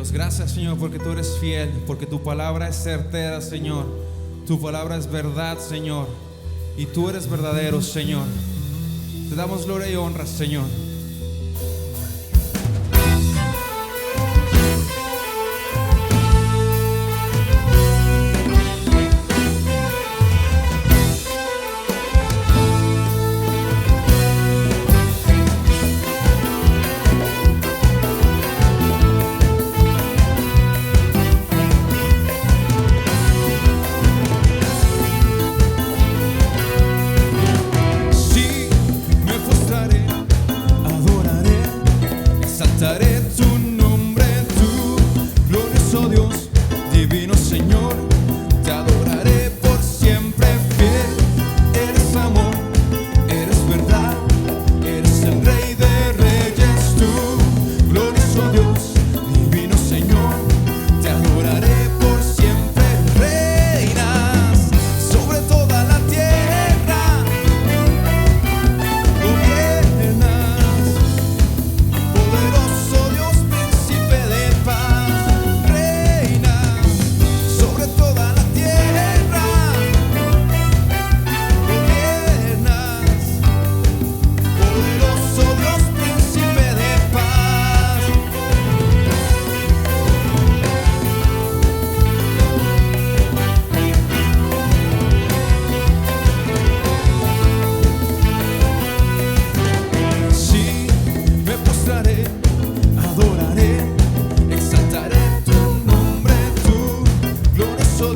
Dios. Gracias, Señor, porque tú eres fiel, porque tu palabra es certera, Señor. Tu palabra es verdad, Señor, y tú eres verdadero, Señor. Te damos gloria y honra, Señor. Exaltaré tu nombre, tu glorioso Dios, divino Señor. Te adoraré por siempre fiel. Eres amor, eres verdad, eres el Rey de Reyes, tu glorioso Dios, divino Señor. Te adoraré por siempre. Reinas sobre toda la tierra, gobiernas.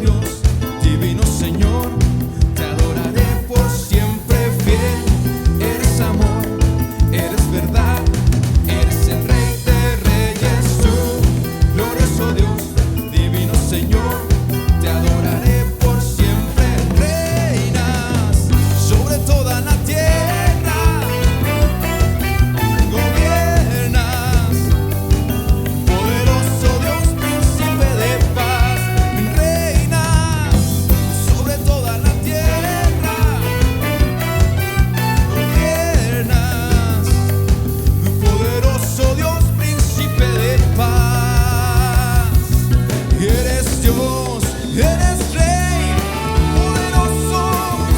Dios, divino Señor, te adoraré por siempre fiel. Eres amor, eres verdad, eres el Rey de Reyes, tú, glorioso Dios, divino Señor, te adoraré por siempre. Reinas sobre toda la tierra, gobiernas, poderoso Dios, príncipe de paz. Eres Rey, poderoso,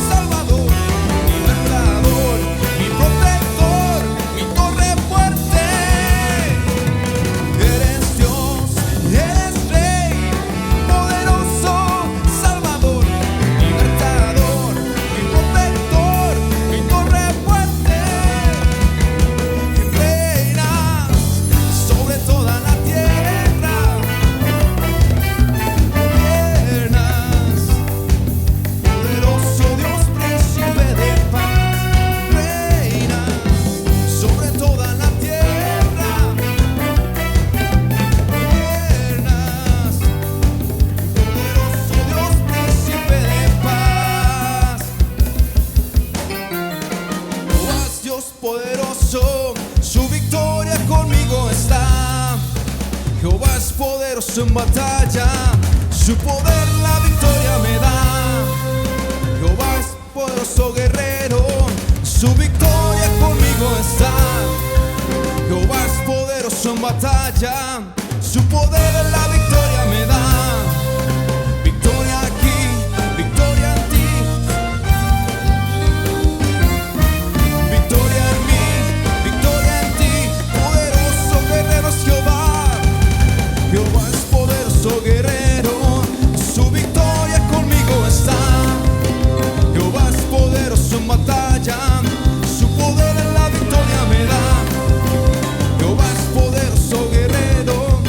Salvador, libertador, mi protector, mi torre fuerte. Eres Dios, eres Rey, poderoso, Salvador, libertador, mi protector, mi torre fuerte. Reinas sobre toda la tierra. Poderoso, su victoria conmigo está. Jehová es poderoso en batalla, su poder la victoria me da. Jehová es poderoso guerrero, su victoria conmigo está. Jehová es poderoso en batalla, su poder la victoria me da. Victoria aquí, victoria en ti. Jehová es poderoso guerrero, su victoria conmigo está. Jehová es poderoso en batalla, su poder en la victoria me da. Jehová es poderoso guerrero,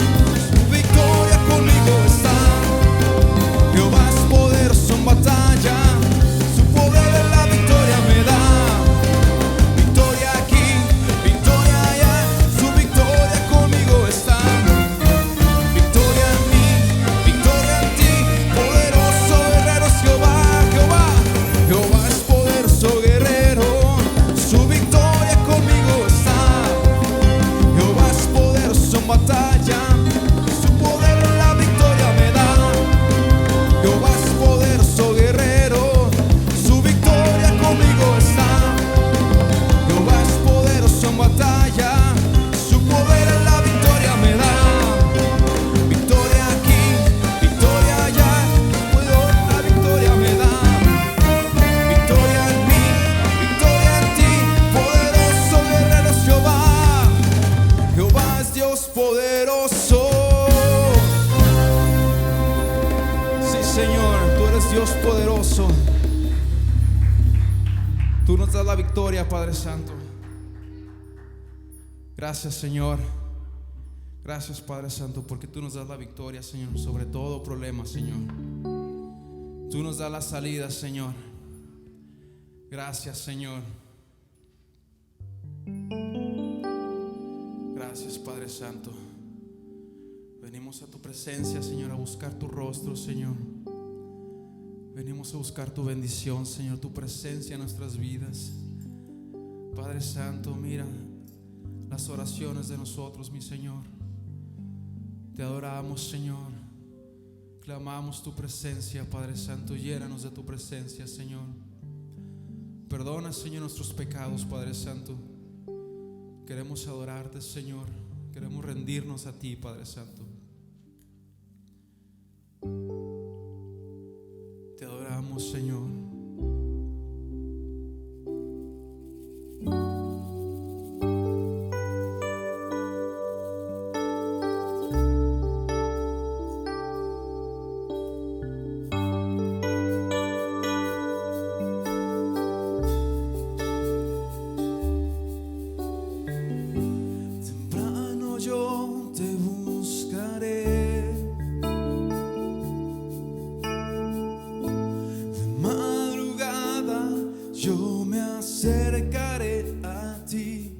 poderoso. Sí, Señor, tú eres Dios poderoso. Tú nos das la victoria, Padre Santo. Gracias, Señor. Gracias, Padre Santo, porque tú nos das la victoria, Señor, sobre todo problema, Señor. Tú nos das la salida, Señor. Gracias, Señor. Gracias, Padre Santo. Venimos a tu presencia, Señor, a buscar tu rostro, Señor. Venimos a buscar tu bendición, Señor, tu presencia en nuestras vidas. Padre Santo, mira las oraciones de nosotros, mi Señor. Te adoramos, Señor. Clamamos tu presencia, Padre Santo. Llénanos de tu presencia, Señor. Perdona, Señor, nuestros pecados, Padre Santo. Queremos adorarte, Señor. Queremos rendirnos a ti, Padre Santo. Te adoramos, Señor. Yo me acercaré a ti.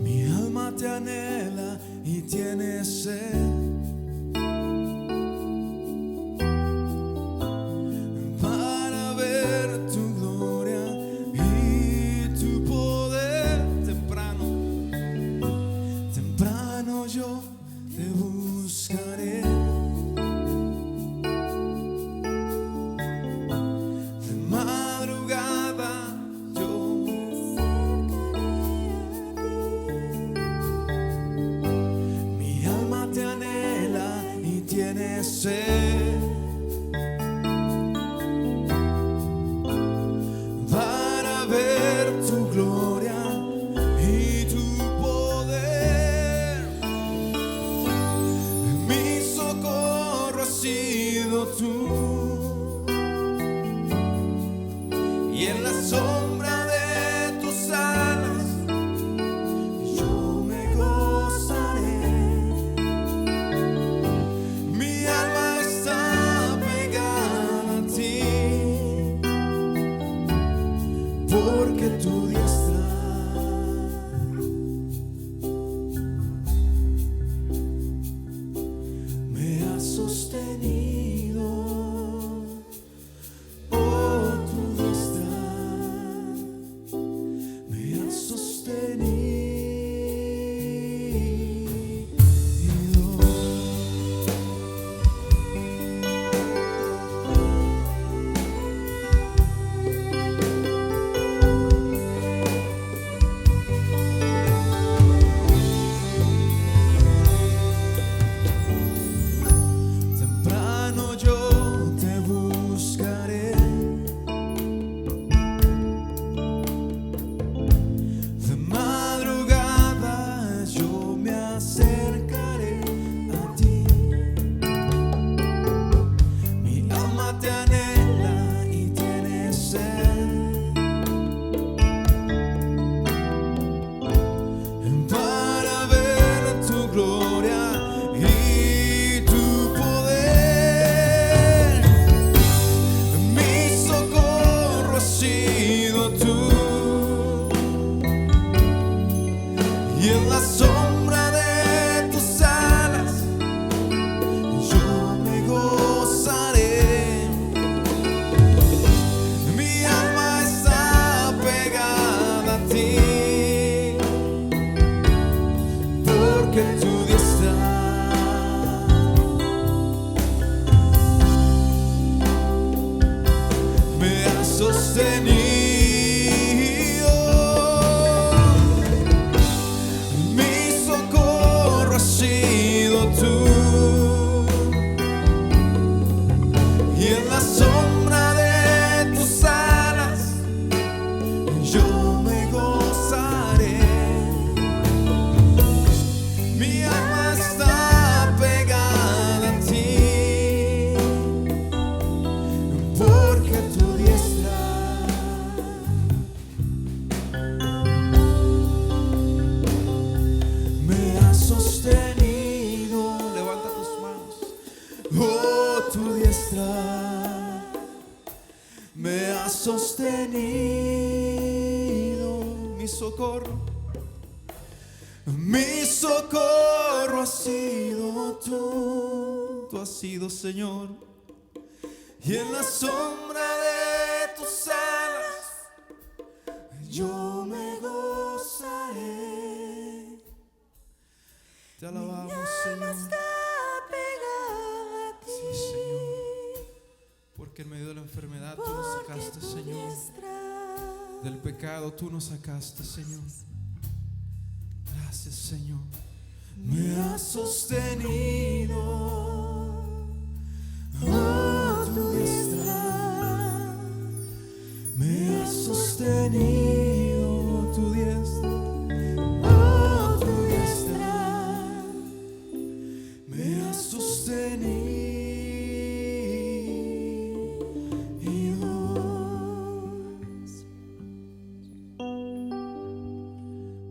Mi alma te anhela y tiene sed. Para ver tu gloria y tu poder. Temprano yo te buscaré. Para ver tu gloria y tu poder. Mi socorro has sido tú, y en la sombra de tus alas yo me gozaré. Mi alma está pegada a ti, porque tu diestra me ha sostenido. Oh, tu diestra me ha sostenido. Y en la sombra de tus alas yo me gozaré. Mi alma está pegada a ti, porque tu diestra me ha sostenido. sostenido. Levanta tus manos. Oh, tu diestra me ha sostenido. Mi socorro has sido tú. Tú has sido, Señor. Y en la sombra de tus alas yo me gozaré. Te alabamos, Señor. Sí, Señor. Porque en medio de la enfermedad tú nos sacaste, Señor. Del pecado tú nos sacaste, Señor. Gracias, Señor. Me has sostenido. Oh, tu diestra me has sostenido. Tu diestra, oh, tu diestra me has sostenido.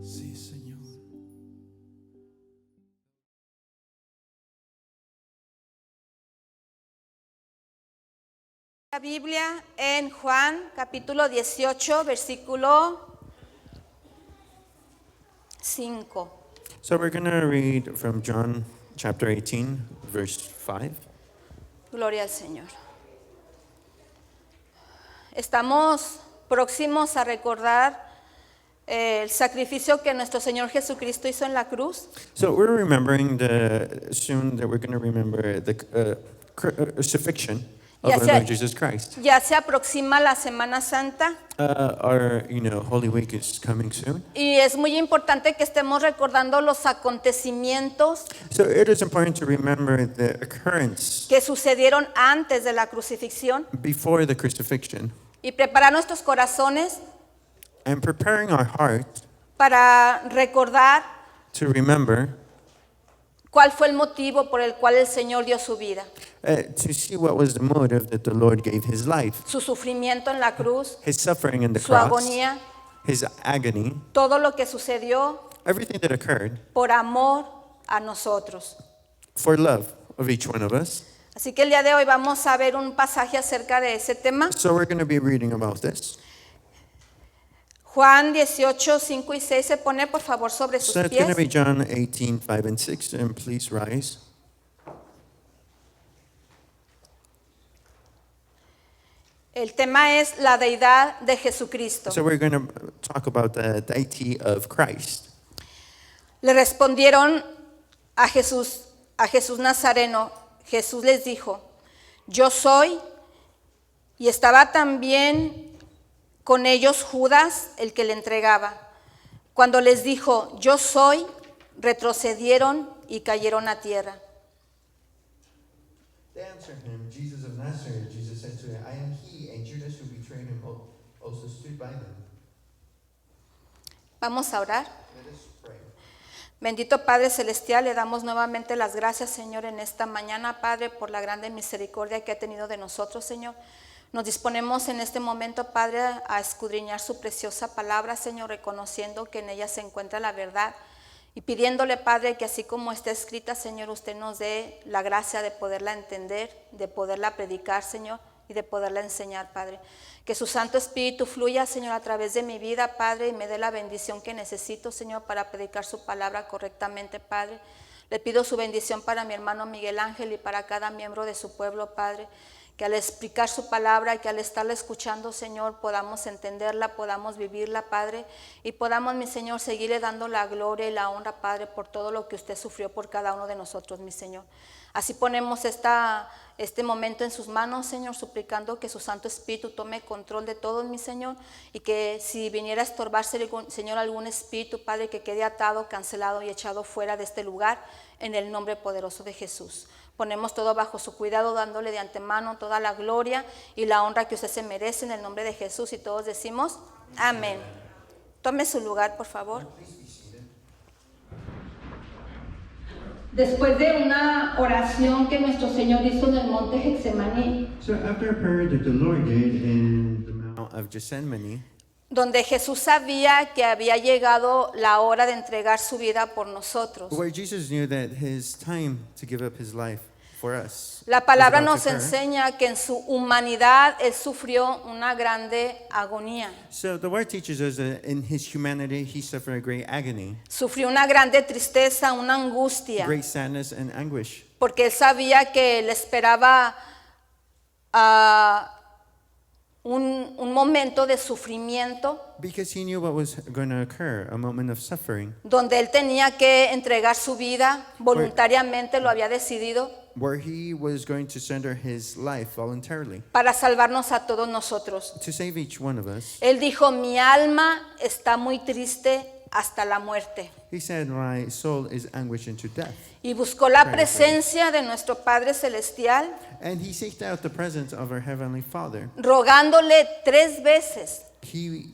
Sí, Señor. La Biblia en Juan capítulo 18 versículo 5. So we're going to read from John chapter 18, verse 5. Gloria al Señor. Estamos próximos a recordar el sacrificio que nuestro Señor Jesucristo hizo en la cruz. So we're remembering soon that we're going to remember the crucifixion of our Lord Jesus Christ. Ya se aproxima la Semana Santa. Our Holy Week is coming soon. Y es muy importante que estemos recordando los acontecimientos So it is important to remember the occurrence que sucedieron antes de la crucifixión before the crucifixion y preparar nuestros corazones and preparing our heart para recordar to remember cuál fue el motivo por el cual el Señor dio su vida. to see what was the motive that the Lord gave his life, Su sufrimiento en la cruz, his suffering in the su cross, agonía, his agony, todo lo que sucedió everything that occurred por amor a nosotros. for love of each one of us. Así que el día de hoy vamos a ver un pasaje acerca de ese tema. So we're going to be reading about this. Juan 18, 5 y 6 se pone por favor sobre sus So it's going to pies. be John 18, 5 and 6, and please rise. El tema es la deidad de Jesucristo. So we're going to talk about the deity of Christ. Le respondieron a Jesús Nazareno. Jesús les dijo, yo soy, y estaba también con ellos Judas, el que le entregaba. Cuando les dijo, yo soy, retrocedieron y cayeron a tierra. They answered him, Jesus of Nazareth. Jesus said to him, I am he, and Judas who betrayed him also stood by them. Vamos a orar. Let us pray. Bendito Padre Celestial, le damos nuevamente las gracias, Señor, en esta mañana, Padre, por la grande misericordia que ha tenido de nosotros, Señor. Nos disponemos en este momento, Padre, a escudriñar su preciosa palabra, Señor, reconociendo que en ella se encuentra la verdad y pidiéndole, Padre, que así como está escrita, Señor, usted nos dé la gracia de poderla entender, de poderla predicar, Señor, y de poderla enseñar, Padre. Que su Santo Espíritu fluya, Señor, a través de mi vida, Padre, y me dé la bendición que necesito, Señor, para predicar su palabra correctamente, Padre. Le pido su bendición para mi hermano Miguel Ángel y para cada miembro de su pueblo, Padre. Que al explicar su palabra, que al estarla escuchando, Señor, podamos entenderla, podamos vivirla, Padre, y podamos, mi Señor, seguirle dando la gloria y la honra, Padre, por todo lo que usted sufrió por cada uno de nosotros, mi Señor. Así ponemos este momento en sus manos, Señor, suplicando que su Santo Espíritu tome control de todo, mi Señor, y que si viniera a estorbarse, Señor, algún espíritu, Padre, que quede atado, cancelado y echado fuera de este lugar, en el nombre poderoso de Jesús. Ponemos todo bajo su cuidado, dándole de antemano toda la gloria y la honra que usted se merece en el nombre de Jesús. Y todos decimos, amén. Tome su lugar, por favor. Después de una oración que nuestro Señor hizo en el monte Getsemaní, So after a prayer that the Lord did in the Mount of Gethsemane, donde Jesús sabía que había llegado la hora de entregar su vida por nosotros. where Jesus knew that his time to give up his life for us La was palabra about nos to occur. enseña que en su humanidad Él sufrió una grande agonía. So the word teaches us that in his humanity he suffered a great agony, Sufrió una grande tristeza, una angustia, great sadness and anguish, porque Él sabía que le esperaba un momento de sufrimiento because he knew what was going to occur, a moment of suffering, donde Él tenía que entregar su vida voluntariamente, lo había decidido, where he was going to surrender his life voluntarily para salvarnos a todos nosotros. to save each one of us. Él dijo, mi alma está muy triste hasta la muerte. He said, my soul is anguished into death. Y buscó la presencia de nuestro Padre Celestial, And he sought out the presence of our Heavenly Father. rogándole 3 veces, He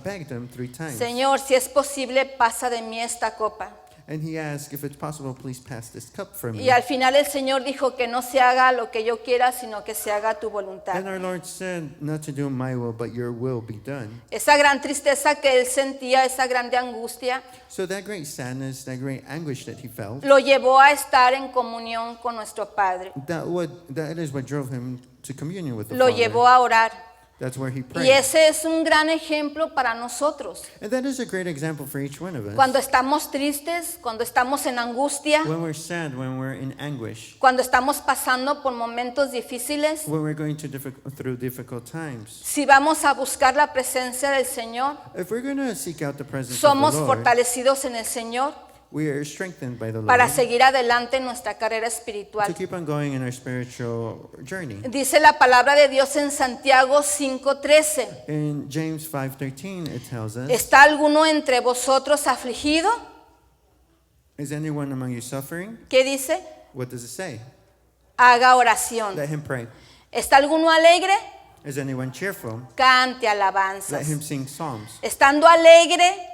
begged him 3 times. Señor, si es posible, pasa de mí esta copa. And he asked, if it's possible, please pass this cup from me. Y al final el Señor dijo que no se haga lo que yo quiera, sino que se haga tu And voluntad. our Lord said, not to do my will, but your will be done. Esa gran tristeza que él sentía, esa grande angustia, So that great sadness, that great anguish that he felt, lo llevó a estar en comunión con nuestro Padre. that is what drove him to communion with the Lo Father. llevó a orar. That's where he Y prayed. ese es un gran ejemplo para nosotros. And that is a great example for each one of us. Cuando estamos tristes, cuando estamos en angustia, When we're sad, when we're in anguish, cuando estamos pasando por momentos difíciles, when we're going through difficult times, si vamos a buscar la presencia del Señor, if we're going to seek out the presence somos of the Lord, fortalecidos en el Señor we are strengthened by the Lord para seguir adelante en nuestra carrera to espiritual. keep on going in our spiritual journey. Dice la palabra de Dios en Santiago 5:13. In James 5:13, it tells us, ¿Está alguno entre vosotros afligido? is anyone among you suffering? ¿Qué dice? What does it say? Haga oración. Let him pray. ¿Está alguno alegre? Is anyone cheerful? Cante Let alabanzas. him sing psalms. Estando alegre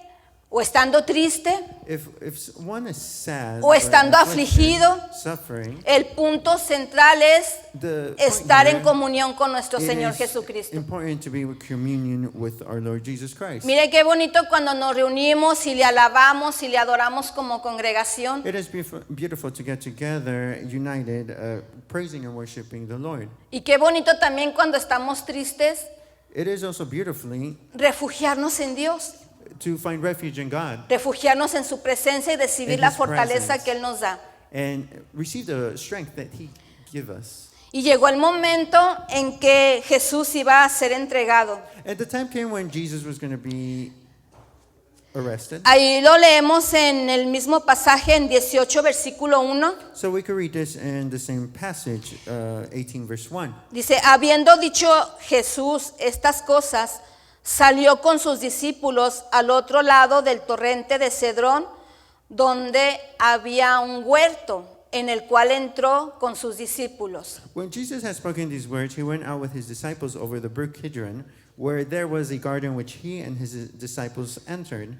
o estando triste, If one is sad o or estando affliction, afligido, suffering, el punto central es the point estar en here, comunión con nuestro it Señor is Jesucristo. important to be with communion with our Lord Jesus Christ. Mire qué bonito cuando nos reunimos y le alabamos y le adoramos como congregación. It is beautiful to get together, united, praising and worshiping the Lord. Y qué bonito también cuando estamos tristes, It is also beautifully refugiarnos en Dios, to find refuge in God refugiarnos en su presencia y recibir In la His fortaleza presence. que Él nos da. and receive the strength that He gives us. Y llegó el momento en que Jesús iba a ser entregado. And the time came when Jesus was going to be arrested. Ahí lo leemos en el mismo pasaje en 18 versículo 1. So we could read this in the same passage, 18 verse 1. Dice, habiendo dicho Jesús estas cosas, salió con sus discípulos al otro lado del torrente de Cedrón, donde había un huerto, en el cual entró con sus discípulos. When Jesus had spoken these words, he went out with his disciples over the brook Kidron, where there was a garden which he and his disciples entered.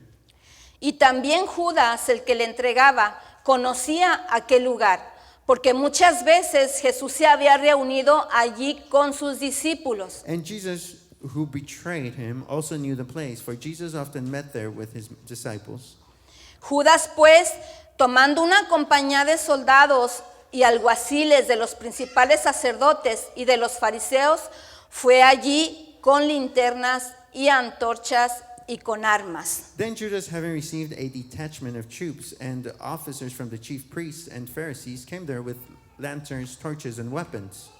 Y también Judas, el que le entregaba, conocía aquel lugar, porque muchas veces Jesús se había reunido allí con sus discípulos. And Jesus, who betrayed him, also knew the place, for Jesus often met there with his disciples. Judas, pues, tomando una compañía de soldados y alguaciles de los principales sacerdotes y de los fariseos, fue allí con linternas y antorchas y con armas. Then Judas, having received a detachment of troops and officers from the chief priests and Pharisees, came there with lanterns, torches, and weapons.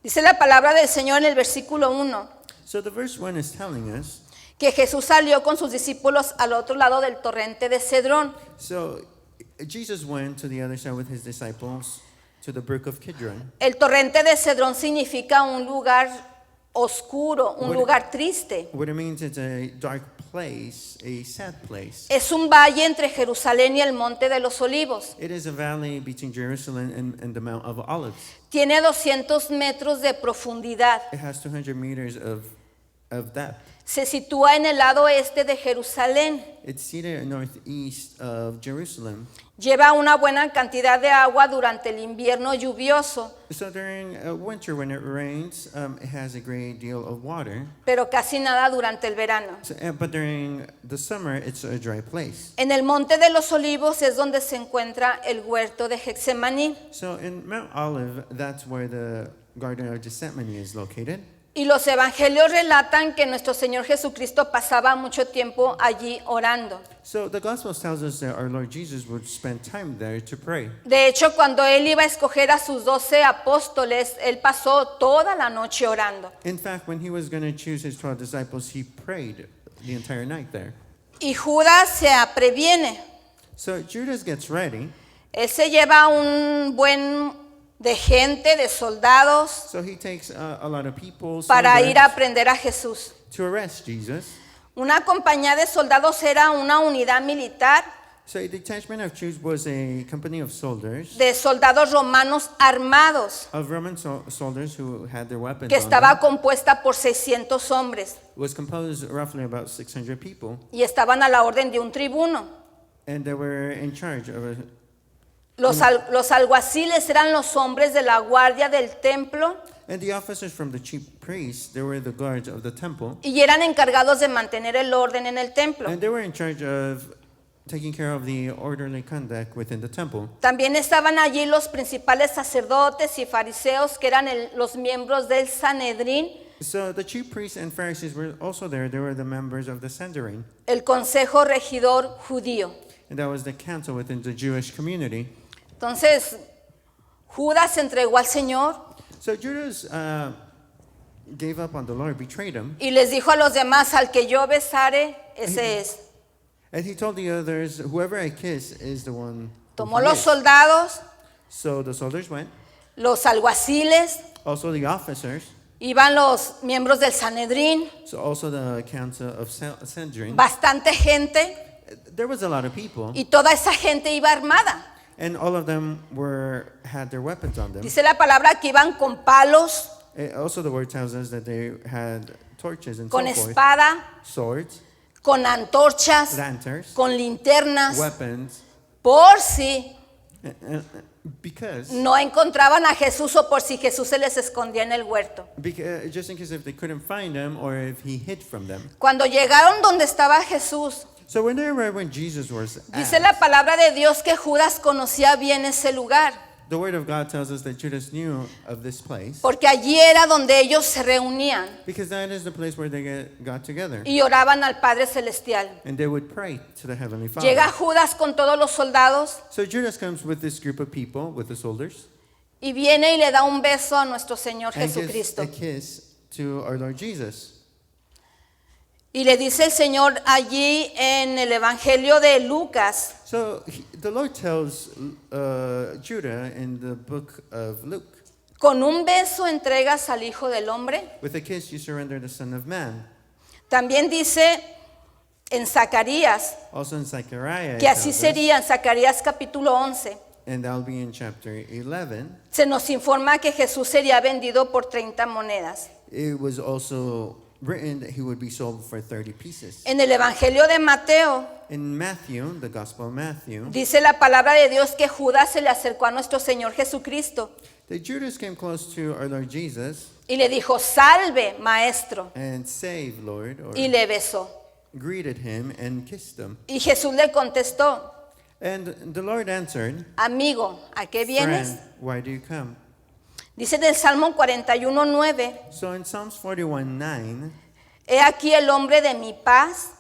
Dice la palabra del Señor en el versículo 1, So the verse 1 is telling us, que Jesús salió con sus discípulos al otro lado del torrente de Cedrón. so Jesus went to the other side with his disciples to the brook of Kidron. El torrente de Cedrón significa un lugar oscuro, un Bueno. lugar triste. What it means, it's a dark place, a sad place. Es un valle entre Jerusalén y el monte de los olivos. It is a valley between Jerusalem and the Mount of Olives. Tiene 200 metros de profundidad. It has 200 meters of depth. Se sitúa en el lado este de Jerusalén. It's seated northeast of Jerusalem. Lleva una buena cantidad de agua durante el invierno lluvioso, So during winter, when it rains, it has a great deal of water. pero casi nada durante el verano. So, but during the summer, it's a dry place. En el Monte de los Olivos es donde se encuentra el huerto de Getsemaní. So in Mount Olive, that's where the Garden of Gethsemane is located. Y los evangelios relatan que nuestro Señor Jesucristo pasaba mucho tiempo allí orando. So the Gospels tells us that our Lord Jesus would spend time there to pray. De hecho, cuando Él iba a escoger a sus 12 apóstoles, Él pasó toda la noche orando. In fact, when he was going to choose his 12 disciples, he prayed the entire night there. Y Judas se previene. So Judas gets ready. Él se lleva un buen de gente, de soldados, So he takes a lot of people para soldiers, ir a prender a Jesús. to arrest Jesus. Una compañía de soldados era una unidad militar So a detachment of Jews was a company of soldiers, de soldados romanos armados of Roman soldiers who had their weapons que on estaba them. compuesta por 600 hombres It was composed roughly about 600 people, y estaban a la orden de un tribuno. and they were in charge of a. Los alguaciles eran los hombres de la guardia del templo And the officers from the chief priests, they were the guards of the temple, y eran encargados de mantener el orden en el templo. and they were in charge of taking care of the orderly conduct within the temple. También estaban allí los principales sacerdotes y fariseos que eran los miembros del Sanedrín, So the chief priests and Pharisees were also there. They were the members of the Sanhedrin, el consejo regidor judío. and that was the council within the Jewish community. Entonces, Judas se entregó al Señor So Judas gave up on the Lord, betrayed him, y les dijo a los demás, al que yo besare, ese es. and he told the others, "Whoever I kiss is the one." who Tomó he los is." soldados, So the soldiers went, los alguaciles, also the officers, iban los miembros del Sanedrín, so also the council of Sanhedrin. bastante gente, There was a lot of people, y toda esa gente iba armada. and all of them had their weapons on them. Dice la palabra que iban con palos, Also, the word tells us that they had torches and con so forth, espada, swords, con antorchas, lanterns, con linternas, weapons, por si because no encontraban a Jesús o por si Jesús se les escondía en el huerto. just in case if they couldn't find him or if he hid from them. Cuando llegaron donde estaba Jesús, So when they arrived when Jesus was dice at, la palabra de Dios que Judas conocía bien ese lugar, the word of God tells us that Judas knew of this place porque allí era donde ellos se reunían because that is the place where they got together y oraban al Padre Celestial. and they would pray to the Heavenly Father. Llega Judas con todos los soldados So Judas comes with this group of people, with the soldiers, y viene y le da un beso a nuestro Señor and gives Jesucristo. a kiss to our Lord Jesus. Y le dice el Señor allí en el Evangelio de Lucas, So the Lord tells Judah in the book of Luke, con un beso entregas al Hijo del Hombre. with a kiss you surrender the Son of Man. También dice en Zacarías, Also in Zechariah, it que así tells us, sería en Zacarías capítulo 11. and that'll be in chapter 11. Se nos informa que Jesús sería vendido por 30 monedas. It was also written that he would be sold for 30 pieces. En el Evangelio de Mateo In Matthew, the Gospel of Matthew, dice la palabra de Dios que Judas se le acercó a nuestro Señor Jesucristo that Judas came close to our Lord Jesus y le dijo, salve, maestro, and saved Lord, or y le besó. greeted him and kissed him. Y Jesús le contestó, And the Lord answered, amigo, ¿a qué vienes? "Friend, why do you come?" Dice en el Salmo 41:9, So in Psalms 41:9, he aquí el hombre de mi paz,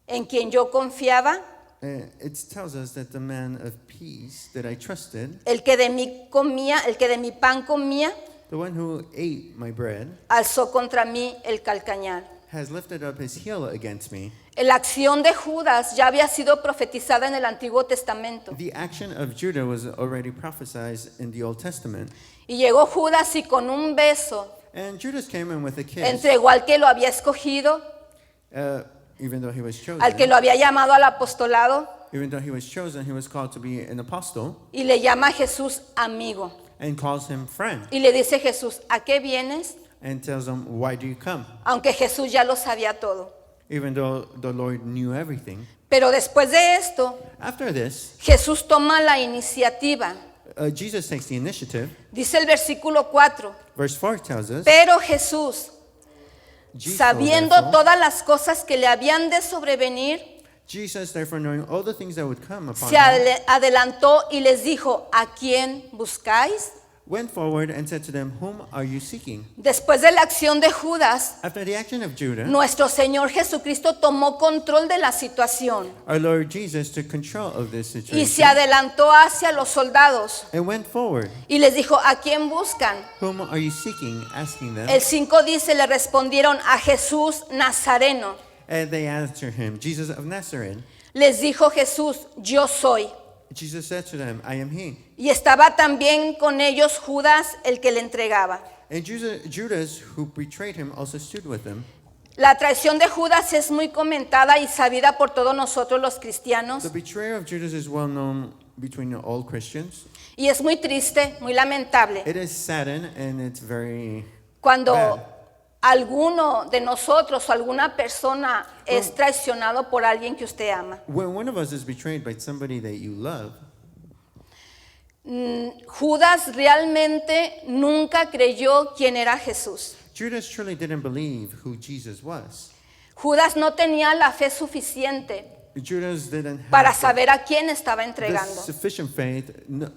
en quien yo confiaba, it tells us that the man of peace that I trusted, el que de mí comía, el que de mi pan comía, the one who ate my bread, alzó contra mí el calcañar. has lifted up his heel against me. La acción de Judas ya había sido profetizada en el Antiguo Testamento. The action of Judah was already prophesied in the Old Testament. Y llegó Judas y con un beso And Judas came in with a kiss, entregó al que lo había escogido, even though he was chosen. al que lo había llamado al apostolado, Even though he was chosen, he was called to be an apostle, y le llama a Jesús amigo. and calls him friend. Y le dice Jesús, ¿a qué vienes? and tells them, why do you come? aunque Jesús ya lo sabía todo. Even though the Lord knew everything. Pero después de esto, After this, Jesús toma la iniciativa. Jesus takes the initiative. Dice el versículo 4, Verse 4 tells us, pero Jesús, Jesus, sabiendo therefore, todas las cosas que le habían de sobrevenir, Jesus, therefore, knowing all the things that would come upon se him, adelantó y les dijo, ¿a quién buscáis? went forward and said to them, whom are you seeking? Después de la acción de Judas, After the action of Judah, nuestro Señor Jesucristo tomó control de la situación our Lord Jesus took control of this y se situation adelantó hacia los soldados and went forward. y les dijo, ¿a quién buscan? Whom are you seeking? Asking them. El 5 dice, le respondieron a Jesús Nazareno. And they answered him, Jesus of Nazareth. Les dijo Jesús, yo soy. Jesus said to them, I am he. Y estaba también con ellos Judas, el que le entregaba. And Judas, who betrayed him, also stood with them. La traición de Judas es muy comentada y sabida por todos nosotros los cristianos. The betrayal of Judas is well known between all Christians. Y es muy triste, muy lamentable, It is saddened and it's very cuando bad. alguno de nosotros o alguna persona es traicionado por alguien que usted ama. When one of us is betrayed by somebody that you love, Judas realmente nunca creyó quién era Jesús. Judas truly didn't believe who Jesus was. Judas no tenía la fe suficiente Judas didn't para have saber a quién estaba the entregando. sufficient faith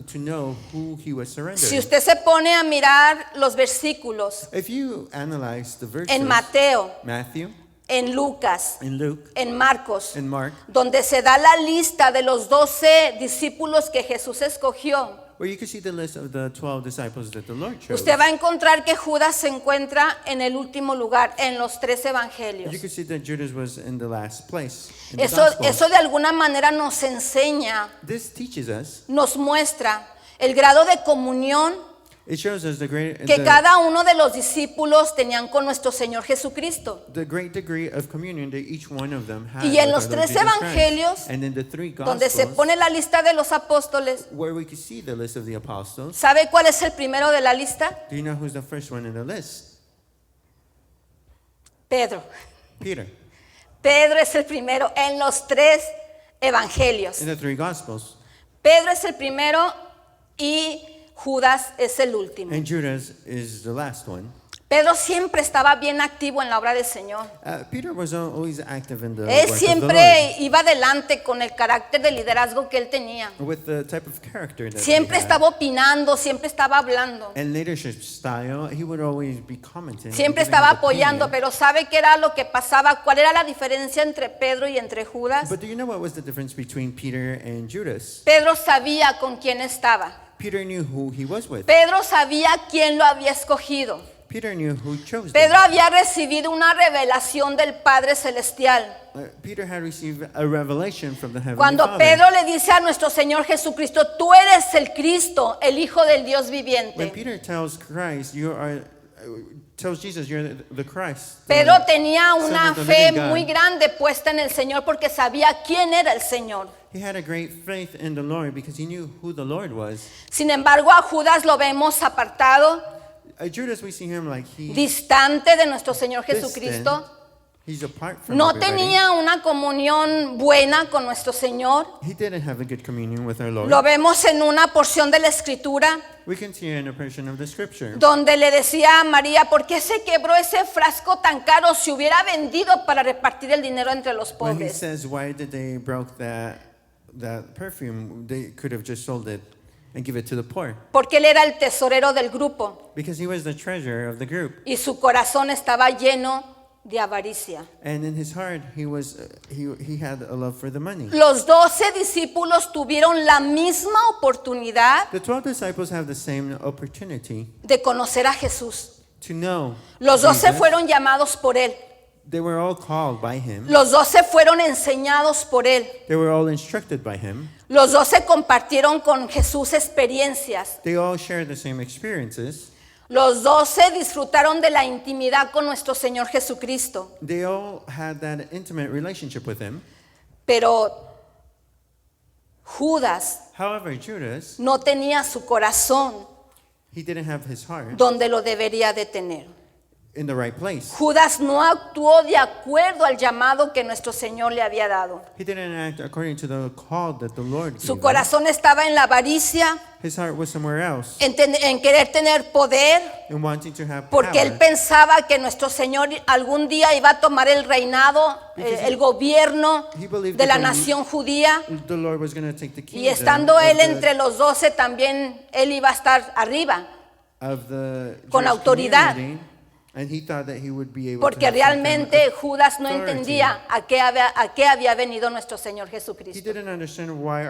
to know who he was Si surrendering. usted se pone a mirar los versículos If you analyze the verses, en Mateo, Matthew, en Lucas, in Luke, en Marcos, in Mark, donde se da la lista de los 12 discípulos que Jesús escogió, where you can see the list of the 12 disciples that the Lord chose. usted va a encontrar que Judas se encuentra en el último lugar, en los 3 You evangelios. can see that Judas was in the last place in the Eso gospel. de alguna manera nos enseña, This teaches us, nos muestra el grado de comunión it shows us the great cada uno de los discípulos tenían con nuestro Señor Jesucristo. the great degree of communion that each one of them had Y en with los our Lord 3 Jesus Christ. evangelios, And in the 3 donde se gospels, pone la lista de los apóstoles, where we can see the list of the apostles, ¿sabe cuál es el primero de la lista? do you know who's the first one in the list? Pedro. Peter. Pedro es el primero en los 3 evangelios. In the 3 gospels. Pedro es el primero y Judas es el último. And Judas is the last one. Pedro siempre estaba bien activo en la obra del Señor. Peter was always active in the Él work of the siempre iba adelante con el carácter de liderazgo que él tenía. Lord, with the type of character that Siempre he had. estaba opinando, siempre estaba hablando. And leadership style, he would always be commenting. and Siempre giving estaba his apoyando, opinion. pero ¿sabe qué era lo que pasaba? ¿Cuál era la diferencia entre Pedro y entre Judas? But do you know what was the difference between Peter and Judas? Pedro sabía con quién estaba. Peter knew who he was with. Pedro sabía quién lo había escogido. Peter knew who chose Pedro them. había recibido una revelación del Padre Celestial. Peter had received a revelation from the Heavenly Cuando Father. Pedro le dice a nuestro Señor Jesucristo, tú eres el Cristo, el Hijo del Dios When viviente. Peter tells Christ, tells Jesus, you're the Christ. Pedro the tenía Son una of the fe living God. muy grande puesta en el Señor porque sabía quién era el Señor. He had a great faith in the Lord because he knew who the Lord was. Sin embargo, a Judas lo vemos apartado, Judas, we see him like he distante de nuestro Señor distant. Jesucristo. He's apart from No everybody. tenía una comunión buena con nuestro Señor. He didn't have a good communion with our Lord. Lo vemos en una porción de la Escritura We can see in a portion of the scripture donde le decía a María, ¿por qué se quebró ese frasco tan caro? Se hubiera vendido para repartir el dinero entre los when he pobres. says, why did they broke that perfume? They could have just sold it and give it to the poor. Porque él era el tesorero del grupo Because he was the treasurer of the group. y su corazón estaba lleno de avaricia. And in his heart, he had a love for the money. Los 12 discípulos tuvieron la misma oportunidad The 12 disciples have the same opportunity de conocer a Jesús. to know Los 12 Jesus. fueron llamados por él. They were all called by him. Los 12 fueron enseñados por él. They were all instructed by him. Los 12 compartieron con Jesús experiencias. They all shared the same experiences. Los 12 disfrutaron de la intimidad con nuestro Señor Jesucristo. They all had that intimate relationship with him. Pero Judas However, Judas, no tenía su corazón he didn't have his heart donde lo debería de tener. in the right place. Judas no actuó de acuerdo al llamado que nuestro Señor le había dado. He didn't act according to the call that the Lord Su gave him. corazón estaba en la avaricia, His heart was somewhere else, en querer tener poder, in wanting to have porque él power. pensaba que nuestro Señor algún día iba a tomar el reinado, el gobierno He believed de la that nación judía. the Lord was going to take the Y kingdom estando él of the- entre los 12, también él iba a estar arriba, of the con Jewish autoridad. community, and he thought that he would be able porque to have some kind realmente of Judas no authority. entendía a qué había venido nuestro Señor He Jesucristo. didn't understand why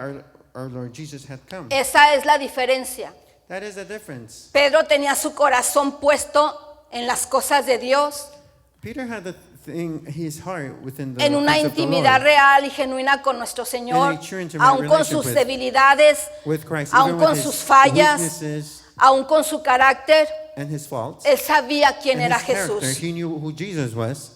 our Lord Jesus had come. Esa es la diferencia. That is the difference. Pedro tenía su corazón puesto en las cosas de Dios, Peter had his heart within the en una things of the intimidad Lord, real y genuina con nuestro Señor, In a true intimate aun con relationship sus with- debilidades, with Christ, aun even con with sus his fallas, weaknesses aun con su carácter. and his faults. Él sabía quién And era his character. Jesús. He knew who Jesus was.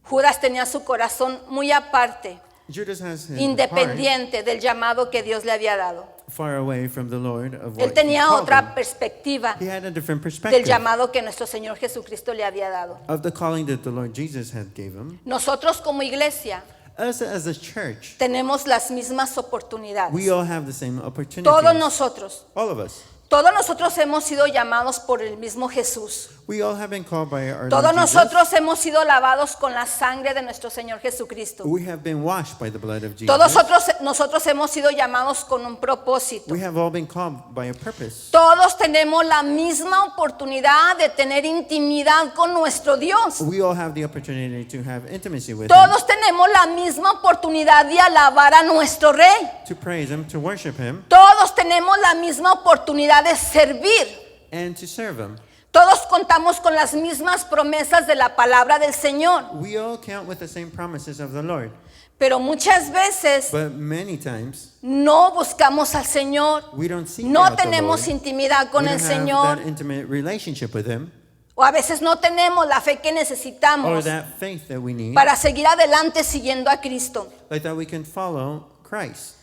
Judas tenía su corazón muy aparte, Judas has his heart independiente del llamado que Dios le había dado. far away from the Lord of what Él tenía he called otra him. perspectiva He had a different del perspective llamado que nuestro Señor Jesucristo le había dado. of the calling that the Lord Jesus had gave him. Nosotros como iglesia Us as a church, tenemos las mismas oportunidades. we all have the same opportunities. Todos nosotros. All of us. Todos nosotros hemos sido llamados por el mismo Jesús. We all have been called by our Todos Lord Jesus. nosotros hemos sido lavados con la sangre de nuestro Señor Jesucristo. We have been washed by the blood of Jesus. Todos nosotros hemos sido llamados con un propósito. We have all been called by a purpose. Todos tenemos la misma oportunidad de tener intimidad con nuestro Dios. We all have the opportunity to have intimacy with Him, Todos tenemos la misma oportunidad de alabar a nuestro Rey. to praise Him, to worship Him, Todos tenemos la misma oportunidad de servir. and to serve Him. Todos contamos con las mismas promesas de la palabra del Señor. We all count with the same promises of the Lord, Pero muchas veces but many times no buscamos al Señor. we don't seek No out the tenemos Lord. intimidad con We el don't have Señor. that intimate relationship with Him, O a veces no tenemos la fe que or necesitamos that faith that we need, para seguir adelante siguiendo a Cristo. like that we can follow Christ.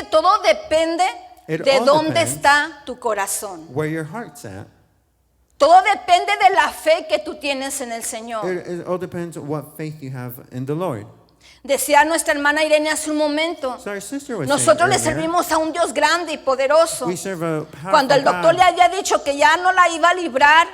Todo depende It de all dónde depends. está tu corazón. Where your heart's at, Todo depende de la fe que tú tienes en el Señor. it all depends on what faith you have in the Lord. Decía nuestra hermana Irene hace un momento, So our sister was nosotros le saying earlier, servimos a un Dios grande y poderoso. we serve a powerful Cuando el doctor God. le había dicho que ya no la iba a librar,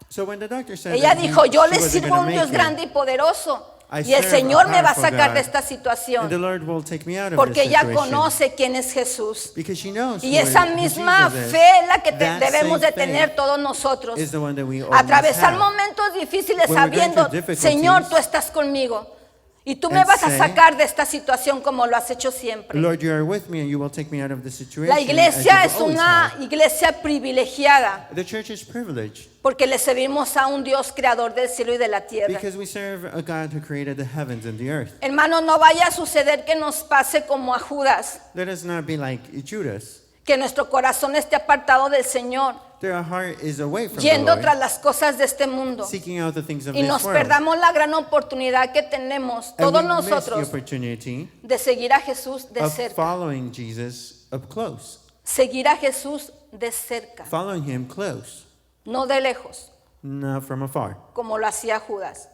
So when the doctor said ella that dijo, yo she le wasn't sirvo a gonna un Dios make it, grande y poderoso. I Y el serve a Señor me va a powerful sacar de God, esta and the situación. Lord will take me out of Porque this ella situation. conoce quién es Jesús. Because she knows Y who esa who misma Jesus is. fe es la que That debemos de same tener faith todos nosotros. is the one that we all Atravesar must have. momentos difíciles When we're going sabiendo, through difficulties, Señor, tú estás conmigo. Y tú me and vas a say, sacar de esta situación como lo has hecho siempre. Lord, you are with me and you will take me out of the situation. La as iglesia you've es always una had. iglesia privilegiada The church is privileged porque le servimos a un Dios creador del cielo y de la tierra. because we serve a God who created the heavens and the earth. Hermano, no vaya a suceder que nos pase como a Judas, Let us not be like Judas. que nuestro corazón esté apartado del Señor, That our heart is away from the yendo Lord, tras las cosas de este mundo. seeking out the things of Y this nos world. perdamos la gran oportunidad que tenemos And todos we miss the nosotros opportunity de seguir a Jesús de of cerca. following Jesus up close. Seguir a Jesús de cerca, Following Him close, no de lejos, not from afar. como lo hacía Judas,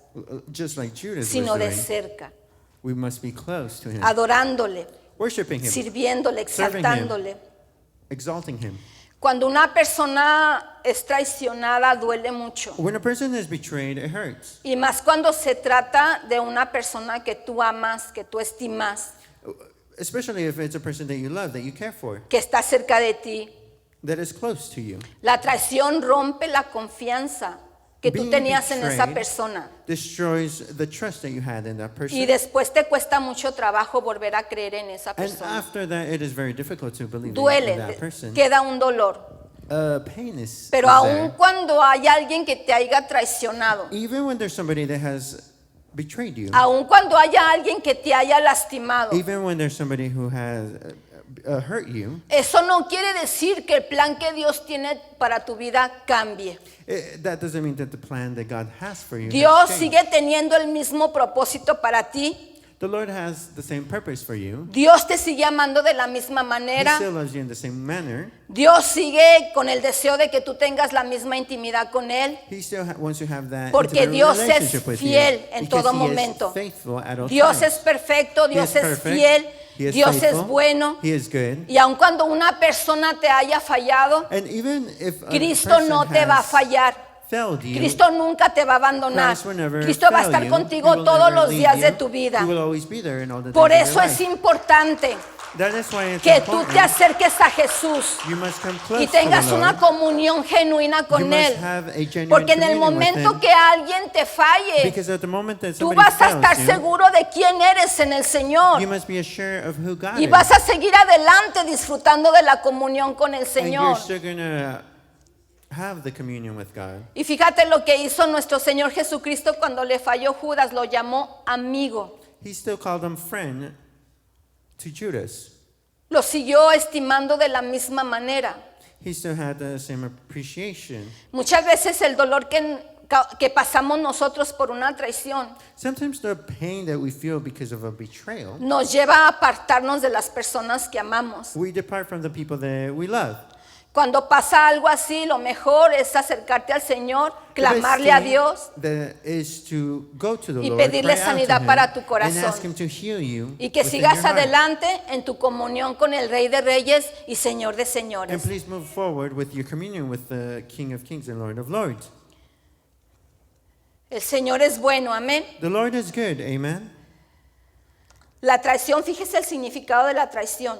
Just like Judas sino was de doing. cerca, We must be close to Him, adorándole, worshiping Him, sirviéndole, Serving exaltándole. exalting Him. Cuando una persona es traicionada duele mucho. When a person is betrayed, it hurts. Y más cuando se trata de una persona que tú amas, que tú estimas, Especially if it's a person that you love, that you care for, que está cerca de ti. that is close to you. La traición rompe la confianza que tú Being tenías en esa betrayed persona. Destroys the trust that you had in that person. Y después te cuesta mucho trabajo volver a creer en esa And persona. after that, it is very difficult to believe in Duele, that person. queda un dolor. Pain is Pero is aun there. cuando hay alguien que te haya traicionado, Even when there's somebody that has betrayed you, aun cuando haya alguien que te haya lastimado, even when there's somebody who has hurt you, eso no quiere decir que el plan que Dios tiene para tu vida cambie. that doesn't mean that the plan that God has for you has Dios changed. sigue teniendo el mismo propósito para ti. The Lord has the same purpose for you. Dios te sigue amando de la misma He manera. still loves you in the same manner. Dios sigue con el deseo de que tú tengas la misma intimidad con Él. He still wants to have that Porque intimate Dios es relationship with fiel you. en Because todo he momento. is faithful at all Dios times. es perfecto, Dios is es perfect. fiel, He is Dios faithful. es bueno. He is good. Y aun cuando una persona te haya fallado, And even if a Cristo person no te va a has fallar. failed you, Cristo nunca te va a abandonar. Christ will never Cristo va a fail estar you. contigo He will todos never los leave días you. de tu vida. He will always be there in all the Por days of eso your es life. importante That is why it's que tú important. te acerques a Jesús You must come close y tengas to the una Lord. comunión genuina You con must Él. have a genuine Porque en el communion with momento Him. que alguien te falle, Because at the moment that tú somebody vas a fails estar you, seguro de quién eres en el Señor. you must be assured of who God Y is. vas a seguir adelante disfrutando de la comunión con el And Señor. you're still going to have the communion with God. Y fíjate lo que hizo nuestro Señor Jesucristo cuando le falló Judas, lo llamó amigo. He still called him friend to Judas. Lo siguió estimando de la misma manera. He still had the same appreciation. Muchas veces el dolor que pasamos nosotros por una traición Sometimes the pain that we feel because of a betrayal, nos lleva a apartarnos de las personas que amamos. we depart from the people that we love. Cuando pasa algo así, lo mejor es acercarte al Señor, The best clamarle a thing Dios that is to go to the y Lord, pedirle cry out to sanidad Him, para tu and corazón. ask Him to heal you y que within sigas your heart. adelante en tu comunión con el Rey de Reyes y Señor de And Señores. please move forward with your communion with the King of Kings and Lord of Lords. El Señor es bueno, amén. The Lord is good, amen. La traición, fíjese el significado de la traición.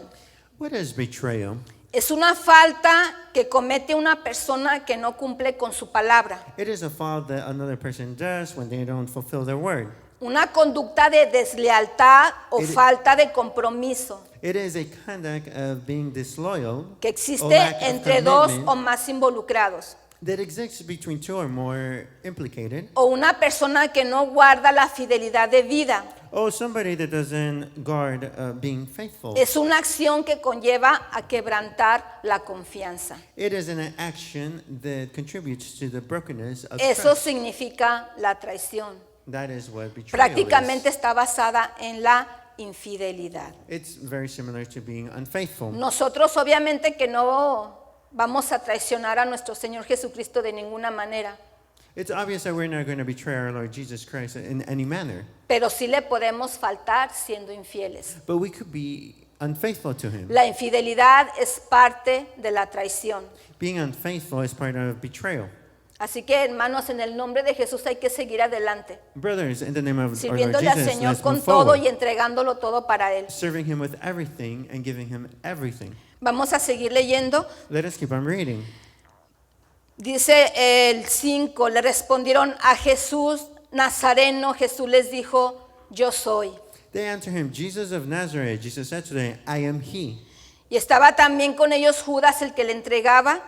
What is betrayal? Es una falta que comete una persona que no cumple con su palabra. It is a fault that another person does when they don't fulfill their word. Una conducta de deslealtad o It- falta de compromiso It is a conduct of being disloyal que or existe lack of entre dos commitment o más involucrados. that exists between two or more implicated, O una persona que no guarda la fidelidad de vida. or somebody that doesn't guard being faithful. Es una acción que conlleva a quebrantar la confianza. It is an action that contributes to the brokenness of Eso trust. significa la traición. That is what betrayal Prácticamente is. está basada en la infidelidad. It's very similar to being unfaithful. Nosotros obviamente que no vamos a traicionar a nuestro Señor Jesucristo de ninguna manera, It's obvious that we're not going to betray our Lord Jesus Christ in any manner, pero sí le podemos faltar siendo infieles. but we could be unfaithful to Him. La infidelidad es parte de la traición. Being unfaithful is part of betrayal. Así que, hermanos, en el nombre de Jesús hay que seguir adelante, Brothers, in the name of our Lord sirviéndole al Jesus, Señor let's con move todo forward, y entregándolo todo para Él. serving Him with everything and giving Him everything. Vamos a seguir leyendo. Let us keep on reading. Dice el 5, le respondieron a Jesús Nazareno. Jesús les dijo, yo soy. They answered Him, Jesus of Nazareth. Jesus said to them, I am He. Y estaba también con ellos Judas, el que le entregaba.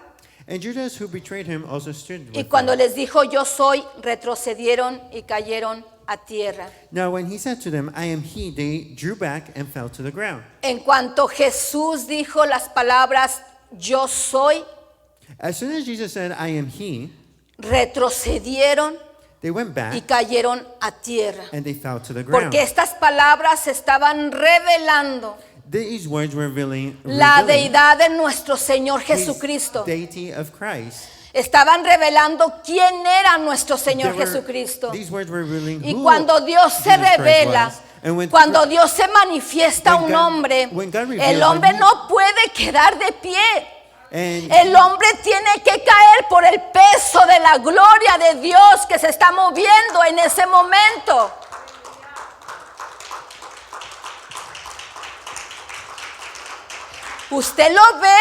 And Judas, who betrayed Him, also stood Y with cuando them. les dijo, yo soy, retrocedieron y cayeron a tierra. Now when He said to them, I am He, they drew back and fell to the ground. En cuanto Jesús dijo las palabras, yo soy, As soon as Jesus said, I am He, retrocedieron they went y back cayeron a tierra. and they fell to the ground. Porque estas palabras estaban revelando These words were revealing la deidad de nuestro Señor His Jesucristo. deity of Christ. Estaban revelando quién era nuestro Señor They were- Jesucristo. These words were revealing Y who cuando Dios se Jesus Christ revela, was. And when cuando Dios se manifiesta a when un God- hombre, when God revealed el hombre when he- no puede quedar de pie. and El hombre tiene que caer por el peso de la gloria de Dios que se está moviendo en ese momento. Usted lo ve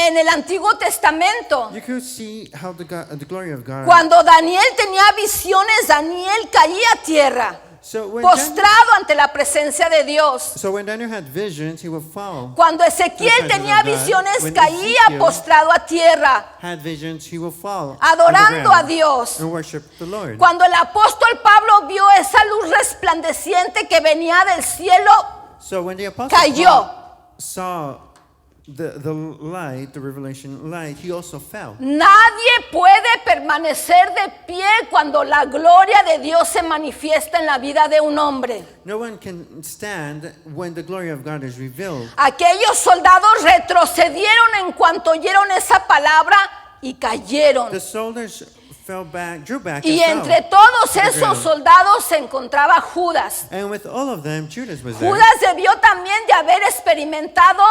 en el Antiguo Testamento. you could see how the glory of God. Cuando Daniel tenía visiones, Daniel caía a tierra, So when, postrado ante la presencia de Dios. Daniel had visions, he would fall. Cuando Ezequiel tenía visiones, caía postrado a tierra, Had visions, he would fall. adorando a on the ground Dios. and worship the Lord. Cuando el apóstol Pablo vio esa luz resplandeciente que venía del cielo, So when the apostle cayó. Paul saw the light, the revelation light, he also fell. Nadie puede permanecer de pie cuando la gloria de Dios se manifiesta en la vida de un hombre. No one can stand when the glory of God is revealed. Aquellos soldados retrocedieron en cuanto oyeron esa palabra y cayeron. The soldiers fell back, drew back, Y and entre fell. todos to the esos ground. soldados se encontraba Judas. And with all of them, Judas was there. Judas debió también de haber experimentado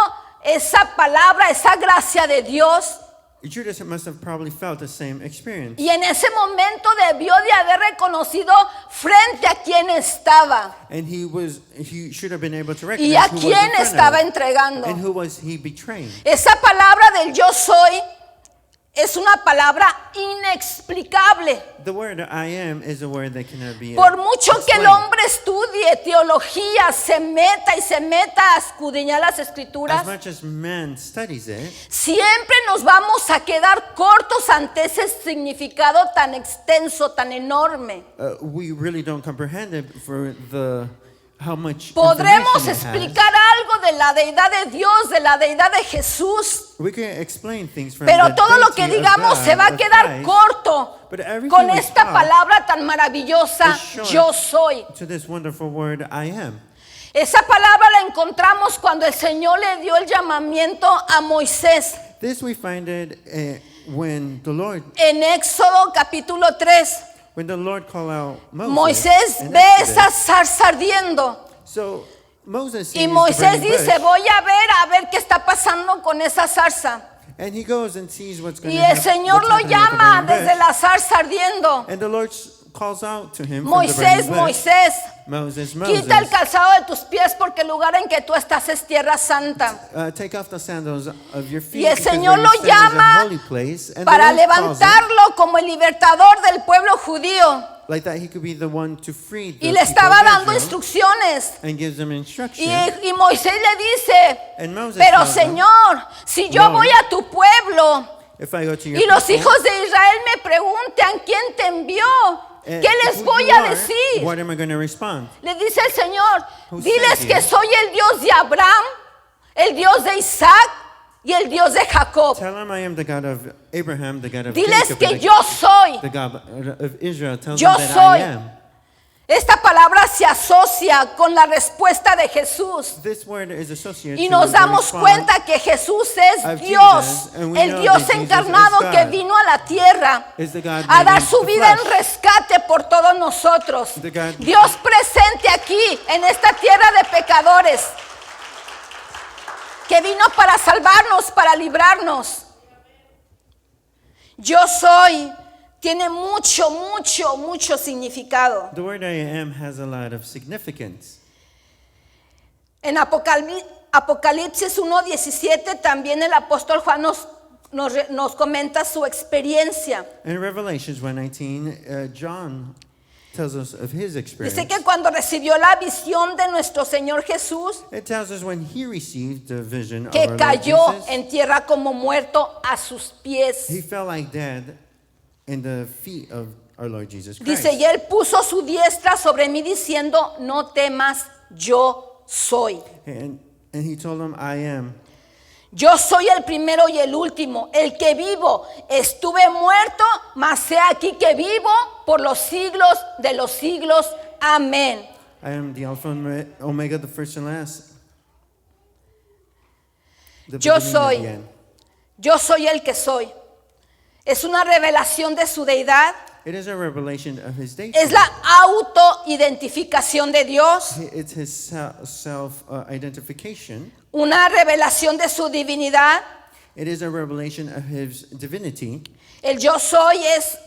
esa palabra, esa gracia de Dios. Judas must have probably felt the same experience. Y en ese momento debió de haber reconocido frente a quién estaba And he should have been able to y recognize a who was quién in front estaba of him. entregando. And who was he betraying? Esa palabra del yo soy es una palabra inexplicable. The word I am is a word that cannot be Por mucho que el explained. hombre estudie teología, se meta a escudriñar las As escrituras, much as man studies it, siempre nos vamos a quedar cortos ante ese significado tan extenso, tan enorme. we really don't comprehend it for how much Podremos information it has. explicar algo de la deidad de Dios, de la deidad de Jesús, We can explain things from pero the todo lo que deity of digamos God, se va a of quedar Christ, corto but everything con we esta talk palabra tan maravillosa, is short yo soy. to this wonderful word I am. Esa palabra la encontramos cuando el Señor le dio el llamamiento a Moisés This we find it when the Lord Éxodo capítulo 3. When the Lord called out Moisés in ve Exodus. esa zarza ardiendo So Moses y sees the Moisés burning dice, bush, voy a ver qué está pasando con esa zarza. and he goes and sees what's going Y to el happen. Señor lo llama desde la zarza ardiendo. And the Lord calls out to him Moisés, from the burning bush. Moisés, Moses, quita el calzado de tus pies porque el lugar en que tú estás es tierra santa. Take off the sandals of your feet. Y el because Señor where lo you stand is a llama holy place. And para the Lord calls him, levantarlo como el libertador del pueblo judío. like that he could be the one to free the Y le people estaba of dando Israel, instrucciones. and gives them instruction. Y Moisés le dice, And Moses pero tells them, Señor, si yo Lord, voy a tu pueblo if I go to your y los people, hijos de Israel me preguntan quién te envió, ¿qué les who voy you a are, decir? What am I going to respond? Le dice el Señor, Who diles sent que you? soy el Dios de Abraham, el Dios de Isaac y el Dios de Jacob. Tell him I am the God of Abraham, the God of Diles Jacob, que and yo soy. the God of Israel. Tell Yo them that soy. I am. Esta palabra se asocia con la respuesta deJesús. This word is associated Y to nos the damos response cuenta que Jesús es of Dios, Jesus, and we el know Dios that Jesus encarnado is que God. vino a la tierra is the God a made dar in su the vida en flesh. rescate por todos nosotros. The God- Dios presente aquí en esta tierra de pecadores, que vino para salvarnos, para librarnos. Yo soy, tiene mucho significado. The word I am has a lot of significance. En Apocalipsis 1:17 también el apóstol Juan nos comenta su experiencia. In Revelations 1:19, John tells us of his experience. Dice que cuando recibió la visión de nuestro Señor Jesús, It tells us when he received the vision of que our Lord cayó Jesus, en tierra como muerto a sus pies. he fell like dead in the feet of our Lord Jesus Christ. Dice, y él puso su diestra sobre mí diciendo, no temas, yo soy. And he told him, I am. Yo soy el primero y el último, el que vivo. Estuve muerto, mas he aquí que vivo por los siglos de los siglos. Amén. I am the Alpha and Omega, the first and last. The Yo beginning and soy. the end. Yo soy el que soy. Es una revelación de su deidad. It is a revelation of his deity. Es la autoidentificación de Dios. It's his self-identification. Una revelación de su divinidad. It is a revelation of his divinity. El yo soy es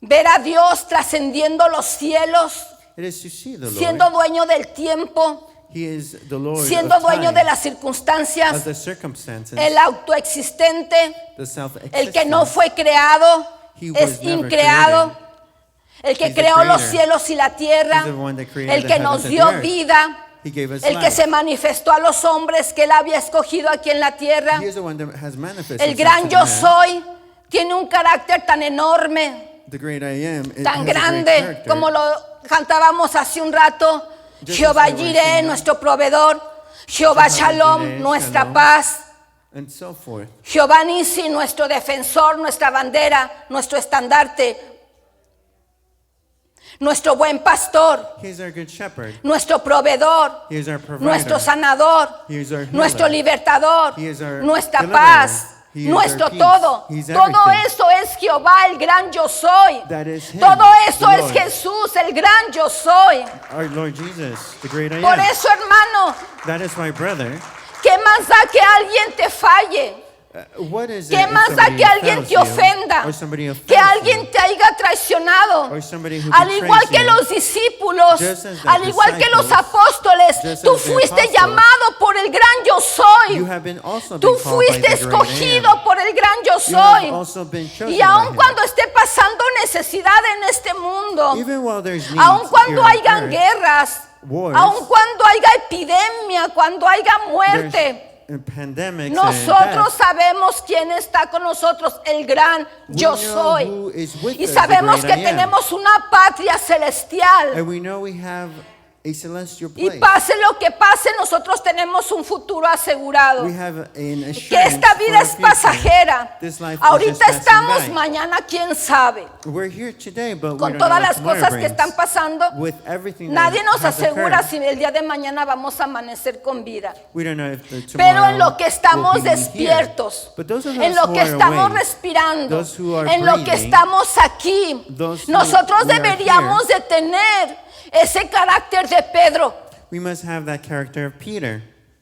ver a Dios trascendiendo los cielos, It is to see the siendo Lord. dueño del tiempo, He is the Lord siendo of dueño time, de las of circunstancias, the circumstances, el autoexistente, the self-existent. el que no fue creado, He was es never increado, el que He's the creó los creator. cielos y la tierra, He's the one that created el the que heavens nos and dio the earth. vida, He gave us el que life. se manifestó a los hombres que él había escogido aquí en la tierra. He is the one that has manifested El himself gran to yo man. soy tiene un carácter tan enorme, The great I am. It tan has a great grande, character. como lo cantábamos hace un rato. Just Jehová as we were Jireh, singing. nuestro proveedor, Jehová Jehová Shalom, Jireh, nuestra Shalom. paz. and so forth. Jehová Nisi, nuestro defensor, nuestra bandera, nuestro estandarte, nuestro buen pastor, He is our good shepherd. nuestro proveedor, He is our provider. nuestro sanador, He is our healer. nuestro libertador, He is our nuestra deliverer. paz, He is nuestro our peace. todo. He's Todo everything. eso es Jehová, el gran yo soy. That is Him, Todo eso the es Lord. Jesús, el gran yo soy. Our Lord Jesus, the great I Por am. eso, hermano, That is my brother. ¿qué más da que alguien te falle? What is it ¿Qué if más da somebody que alguien fails te you, ofenda? or somebody offends Que you, alguien te haya traicionado. or somebody who Al betrays igual que you? los discípulos, Just as the al igual que los disciples, apóstoles, just tú as the fuiste apostles, llamado por el gran yo soy. You have been also Tú been called by fuiste the great I escogido am. por el gran yo You have soy. also been chosen Y by aun Him. cuando esté pasando necesidad en este mundo, Even while there's needs aun cuando here on hayan earth, guerras, wars, aun cuando haya epidemia, cuando haya muerte, there's pandemics nosotros and death, sabemos quién está con nosotros, el gran yo know soy. who is with Y us, the sabemos great que I am. tenemos una patria celestial. and we know we have a celestial Y place. pase lo que pase, nosotros tenemos un futuro asegurado. We have an assurance Que esta vida for es our future. pasajera. This life is Ahorita just passing estamos, by. mañana quién sabe. We're here today, but we Con don't todas know what las tomorrow cosas que brings. están pasando, With everything nadie that nos has asegura occurred, si el día de mañana vamos a amanecer con vida. we don't know if the Pero en tomorrow lo que estamos will be here. despiertos, But those of en us lo who que are estamos awake, respirando, those who are en lo que breathing, estamos aquí, those who nosotros we are deberíamos de tener ese carácter de Pedro. we must have that character of Peter,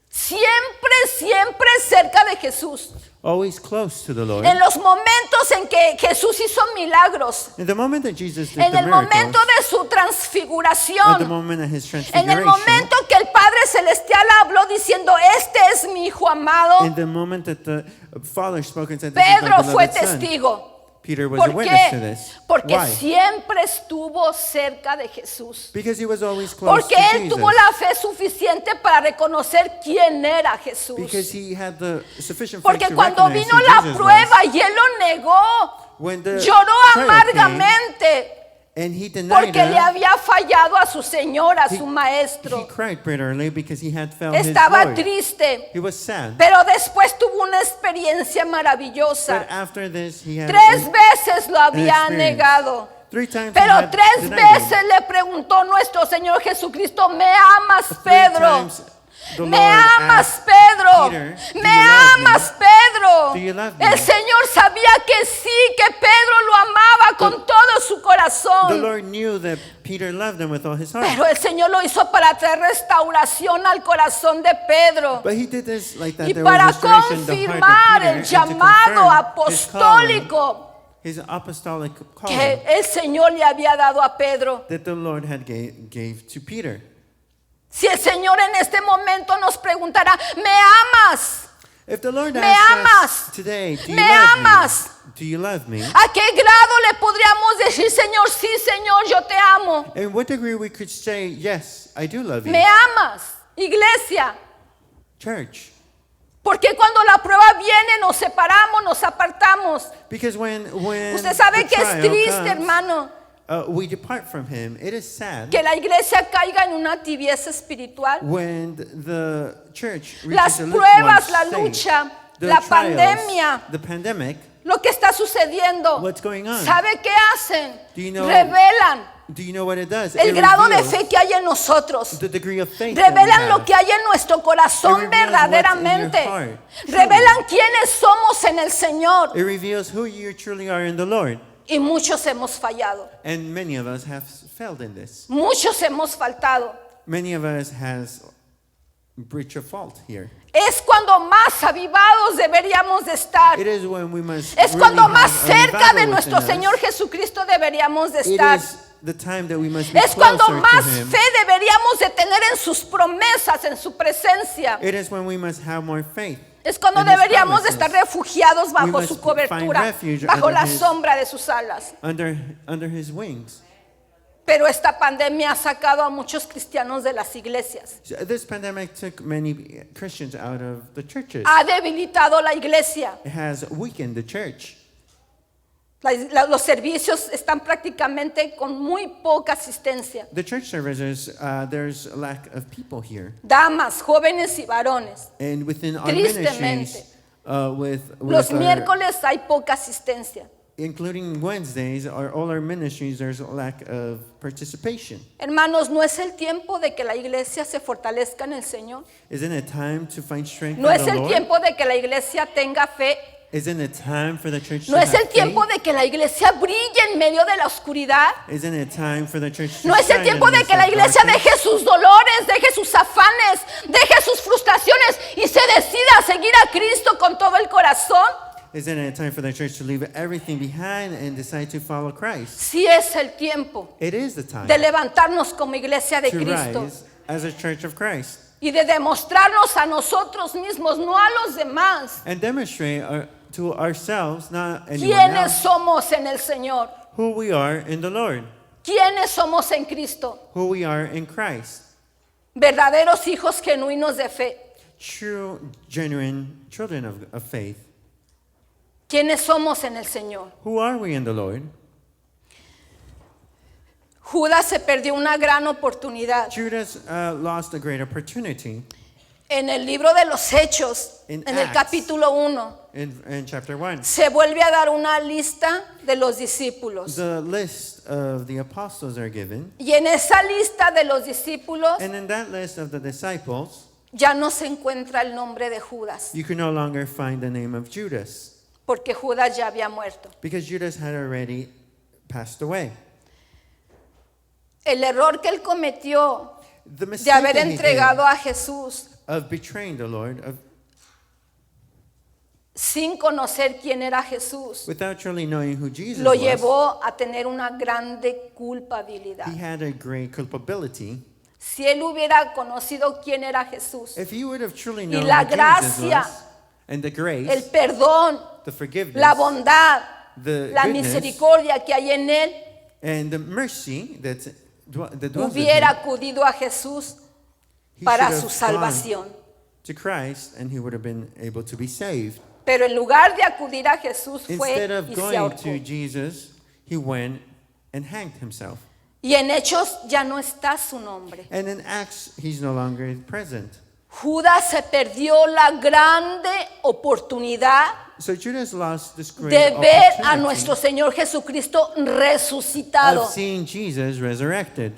Siempre, siempre cerca de Jesús. always close to the Lord. En los momentos en que Jesús hizo milagros, In the moment that Jesus did en the el momento miracles, de su at the transfiguración, moment of His en el transfiguration, momento que el Padre Celestial habló diciendo, este es mi hijo amado, in the moment that the Father spoke and said, "This is my Pedro fue beloved Son," testigo. Peter was a ¿Por witness to qué? this. Porque Why? siempre estuvo cerca de Jesús. Because he was always close Porque to él Jesus. tuvo la fe suficiente para reconocer quién era Jesús. Because he had the sufficient faith Porque to cuando recognize vino who la Jesus prueba y él lo negó, was. When the lloró trial amargamente came, and he denied porque le it, había fallado a su Señor, a he- su he maestro. cried bitterly because he had failed his Estaba Lord. triste, He was sad. pero después tuvo una experiencia But maravillosa. after this, he had 3 veces lo había experience. negado. 3 times he Pero had 3 denied him. veces le preguntó nuestro Señor Jesucristo, ¿me amas, 3 Pedro? times the ¿Me Lord amas, asked Pedro? Peter, "Do ¿Me you love me? amas, Pedro? Do you love me?" El Señor sabía que sí, que Pedro lo amaba con todo su The corazón. Lord knew that Peter loved him with all his heart. Pero el Señor lo hizo para traer restauración al corazón de Pedro. But he did this like that Y there was para restoration in the heart of confirmar Peter el and to llamado confirm his calling, apostólico his apostolic calling que el Señor le había dado a Pedro. that the Lord had gave to Peter. Si el Señor en este momento nos preguntara, ¿me amas? If the Lord ¿Me asked amas? us today, do you ¿Me love amas? me? Do you love me? ¿A qué grado le podríamos decir, Señor, sí, Señor, yo te amo? In what degree we could say, yes, I do love you, ¿Me amas, iglesia? church? Porque cuando la prueba viene nos separamos, nos apartamos. Because when Usted sabe the que es trial triste, comes, hermano, we depart from Him. It is sad que la iglesia caiga en una tibieza espiritual. when the church Las reaches a pruebas, lukewarm la state. lucha, The la trials, pandemia, the pandemic. lo que está sucediendo. What's going on? ¿Sabe qué hacen? Do you know- Revelan Do you know what it does? el It grado de reveals fe que hay en nosotros. the degree of faith that we Revelan lo have. que hay en nuestro corazón It reveals what's in verdaderamente. your heart. Revelan quiénes somos en el Señor. It reveals who you truly are in the Lord. Y muchos hemos fallado. And many of us have failed in this. Muchos hemos faltado. Many of us has breach of fault here. Es cuando más avivados deberíamos de estar. It is when we must Es really cuando have más a cerca revival de nuestro within us. Señor Jesucristo deberíamos de It estar. is the time that we must be Es cuando closer más to Him. fe deberíamos de tener en sus promesas, en su presencia. It is when we must have more faith. Es cuando in His deberíamos de estar promises. refugiados bajo must su find cobertura, refuge bajo under la His- sombra de sus alas. Under His wings. Pero esta pandemia ha sacado a muchos cristianos de las iglesias. So this pandemic took many Christians out of the churches. Ha debilitado la iglesia. It has weakened the church. Los servicios están prácticamente con muy poca asistencia. The church services, there's a lack of people here. Damas, jóvenes y varones. And within our Tristemente. ministries, with Los our, miércoles hay poca asistencia. including Wednesdays, all our ministries, there's a lack of participation. Hermanos, ¿no es el tiempo de que la iglesia se fortalezca en el Señor? Isn't it time to find strength ¿No in es the el Lord? tiempo de que la iglesia tenga fe? Isn't it time for the church ¿No to es el have tiempo faith? de que la iglesia brille en medio de la oscuridad? Isn't it time for the church to ¿No es el shine tiempo in the de que la midst of iglesia darkness? deje sus dolores, deje sus afanes, deje sus frustraciones y se decida a seguir a Cristo con todo el corazón? Isn't it time for the church to leave everything behind and decide to follow Christ? Sí es el tiempo It is the time de levantarnos como iglesia de to Cristo rise as a church of Christ y de demostrarnos a nosotros mismos, no a los demás, and demonstrate to ourselves, not anyone quiénes else, somos en el Señor, who we are in the Lord, quiénes somos en Cristo, who we are in Christ. verdaderos hijos genuinos de fe. True, genuine children of faith. ¿Quiénes somos en el Señor? Who are we in the Lord? Judas se perdió una gran oportunidad. Judas lost a great opportunity En el libro de los Hechos, In en el Acts. capítulo 1, in chapter 1. se vuelve a dar una lista de los discípulos. The list of the apostles are given, Y en esa lista de los discípulos and in that list of the disciples, ya no se encuentra el nombre de Judas, you can no longer find the name of Judas, porque Judas ya había muerto. because Judas had already passed away. El error que él cometió The de mistake haber that he entregado did a Jesús of betraying the Lord, sin conocer quién era Jesús, without truly knowing who Jesus lo was, llevó a tener una grande culpabilidad. he had a great culpability. Si él hubiera conocido quién era Jesús, If he would have truly y known la who Jesus gracia, was, and the grace, el perdón, the forgiveness, la bondad, the la goodness, misericordia que hay en él, and the mercy that dwells in hubiera him, acudido a Jesús he para should su have salvación. gone to Christ, and he would have been able to be saved. Pero en lugar de acudir a Jesús fue Instead of y se going ahorcó. to Jesus, he went and hanged himself. Y en Hechos ya no está su nombre. And in Acts, he's no longer present. Judas se perdió la grande oportunidad So Judas lost this great de ver a opportunity nuestro Señor Jesucristo resucitado. of seeing Jesus resurrected.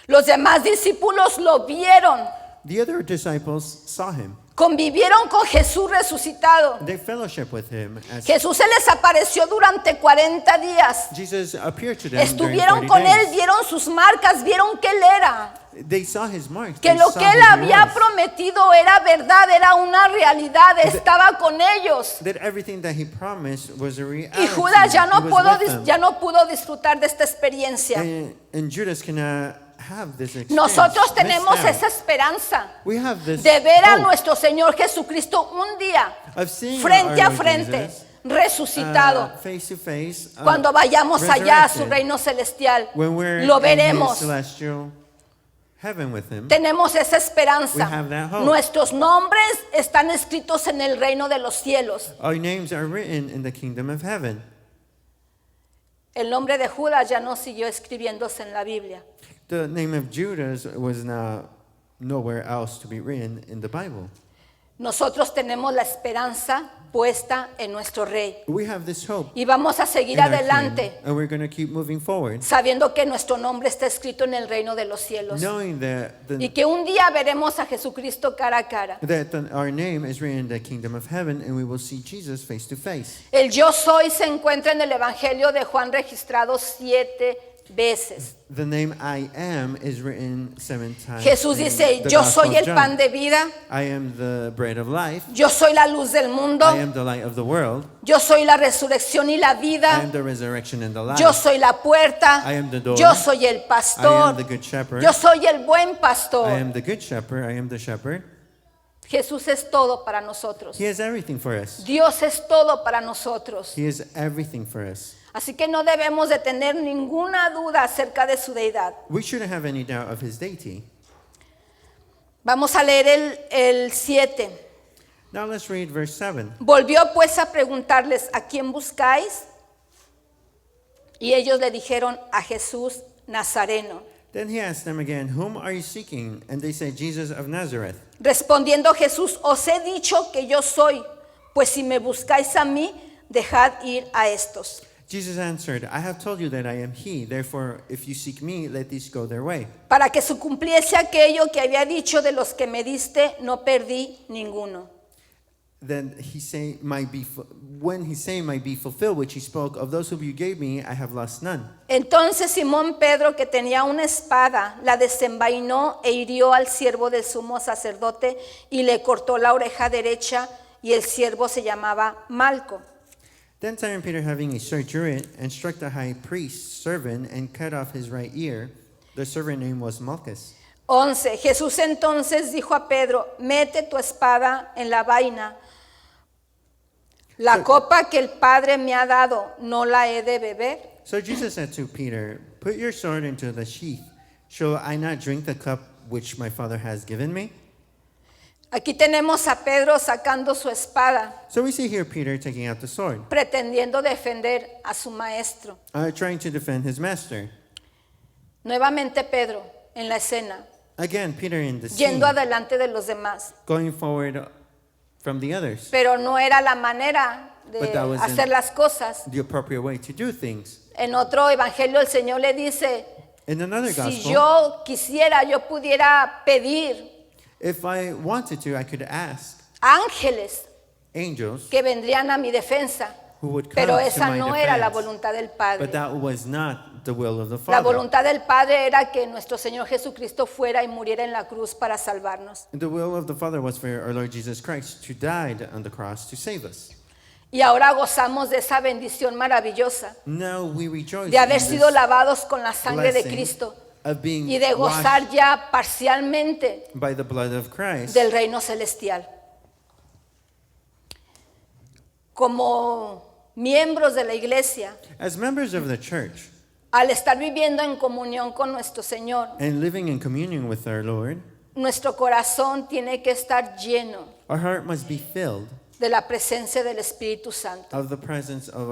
Los demás discípulos lo vieron, The other disciples saw him. convivieron con Jesús resucitado. They fellowship with him as Jesús se les apareció durante 40 días. Jesus appeared to them during Estuvieron 40 con él, days. vieron sus marcas, vieron que él era. They saw his marks. Que They lo saw que él who he había was. prometido era verdad, era una realidad, estaba con ellos. That everything that he promised was a reality. Y Judas ya He no, was with them. ya no pudo disfrutar de esta experiencia. And Judas cannot have this experience. Nosotros Missed tenemos out. esa esperanza We have this de ver a hope nuestro Señor Jesucristo un día of seeing frente our a Lord frente, Jesus, resucitado. face to face, Cuando vayamos allá a su resurrected. reino celestial, When we're lo in veremos. his celestial heaven with him, Tenemos esa esperanza. We have that hope. Nuestros nombres están escritos en el reino de los cielos. our names are written in the kingdom of heaven. El nombre de Judas ya no siguió escribiéndose en la Biblia. The name of Judas was now nowhere else to be written in the Bible. Nosotros tenemos la esperanza puesta en nuestro Rey. We have this hope Y vamos a seguir in our adelante King, and we're going to keep moving forward, sabiendo que nuestro nombre está escrito en el reino de los cielos. knowing that Y que un día veremos a Jesucristo cara a cara. our name is written in the kingdom of heaven, and we will see Jesus face to face. El yo soy se encuentra en el Evangelio de Juan registrado 7 veces. The name I am is written 7 times. Jesús in dice, the yo Gospel soy of el John. pan de vida, I am the bread of life. yo soy la luz del mundo, I am the light of the world. yo soy la resurrección y la I vida, am the resurrection and the life. yo soy la puerta, I am the door. yo soy el I am pastor, the good shepherd. yo soy el buen I pastor. am the good shepherd. I am the shepherd. Jesús es todo para nosotros. He is everything for us. Dios es todo para nosotros. He is everything for us. Así que no debemos de tener ninguna duda acerca de su deidad. We shouldn't have any doubt of his deity. Vamos a leer el 7. Now let's read verse 7. Volvió pues a preguntarles, ¿a quién buscáis? Y ellos le dijeron a Jesús Nazareno. Then he asked them again, "Whom are you seeking?" And they said, "Jesus of Nazareth." Respondiendo Jesús, os he dicho que yo soy, pues si me buscáis a mí, dejad ir a estos. Jesus answered, "I have told you that I am he. Therefore, if you seek me, let these go their way." Para que se cumpliese aquello que había dicho, de los que me diste, no perdí ninguno. Then when he say might be fulfilled, which he spoke, "Of those whom you gave me, I have lost none." Entonces Simón Pedro, que tenía una espada, la desenvainó e hirió al siervo del sumo sacerdote y le cortó la oreja derecha, y el siervo se llamaba Malco. Then Simon Peter, having a sword, drew it and struck the high priest's servant and cut off his right ear. The servant name was Malchus. 11. Jesús entonces dijo a Pedro, mete tu espada en la vaina. La copa que el Padre me ha dado, ¿no la he de beber? So Jesus said to Peter, "Put your sword into the sheath. Shall I not drink the cup which my Father has given me?" Aquí tenemos a Pedro sacando su espada, So we see here Peter taking out the sword, pretendiendo defender a su maestro. trying to defend his master. Nuevamente Pedro en la escena, Again, Peter in the scene, yendo adelante de los demás. going forward from the others. Pero no era la manera de But that wasn't hacer las cosas. the appropriate way to do things. En otro evangelio el Señor le dice, In another si gospel, yo quisiera, yo pudiera pedir if I wanted to, I could ask ángeles angels que vendrían a mi defensa. who would come Pero to esa my no era la defense. voluntad del Padre. But that was not the will of the La Father. voluntad del Padre era que nuestro Señor Jesucristo fuera y muriera en la cruz para salvarnos. The will of the Father was for our Lord Jesus Christ to die on the cross to save us. Y ahora gozamos de esa bendición maravillosa Now we rejoice de haber in sido this lavados con la sangre de blessing Cristo of being y de gozar washed ya parcialmente by the blood of Christ. del reino celestial. Como miembros de la iglesia, As members of the church al estar viviendo en comunión con nuestro Señor, and living in communion with our Lord, nuestro corazón tiene que estar lleno our heart must be filled de la presencia del Espíritu Santo. of the presence of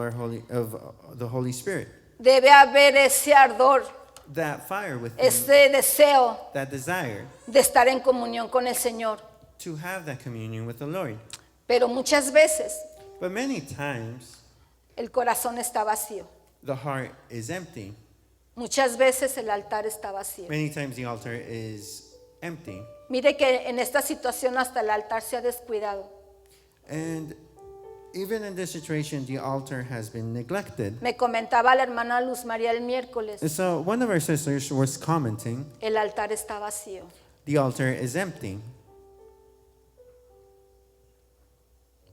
the Holy Spirit. Debe haber ese ardor, That fire within, ese deseo that desire de estar en comunión con el Señor. to have that communion with the Lord. Pero muchas veces But many times el corazón está vacío. the heart is empty. Muchas veces el altar está vacío. Many times the altar is empty. Mire que en esta situación hasta el altar se ha descuidado. And even in this situation, the altar has been neglected. Me comentaba la hermana Luz María el miércoles, And so one of our sisters was commenting, el altar está vacío. the altar is empty.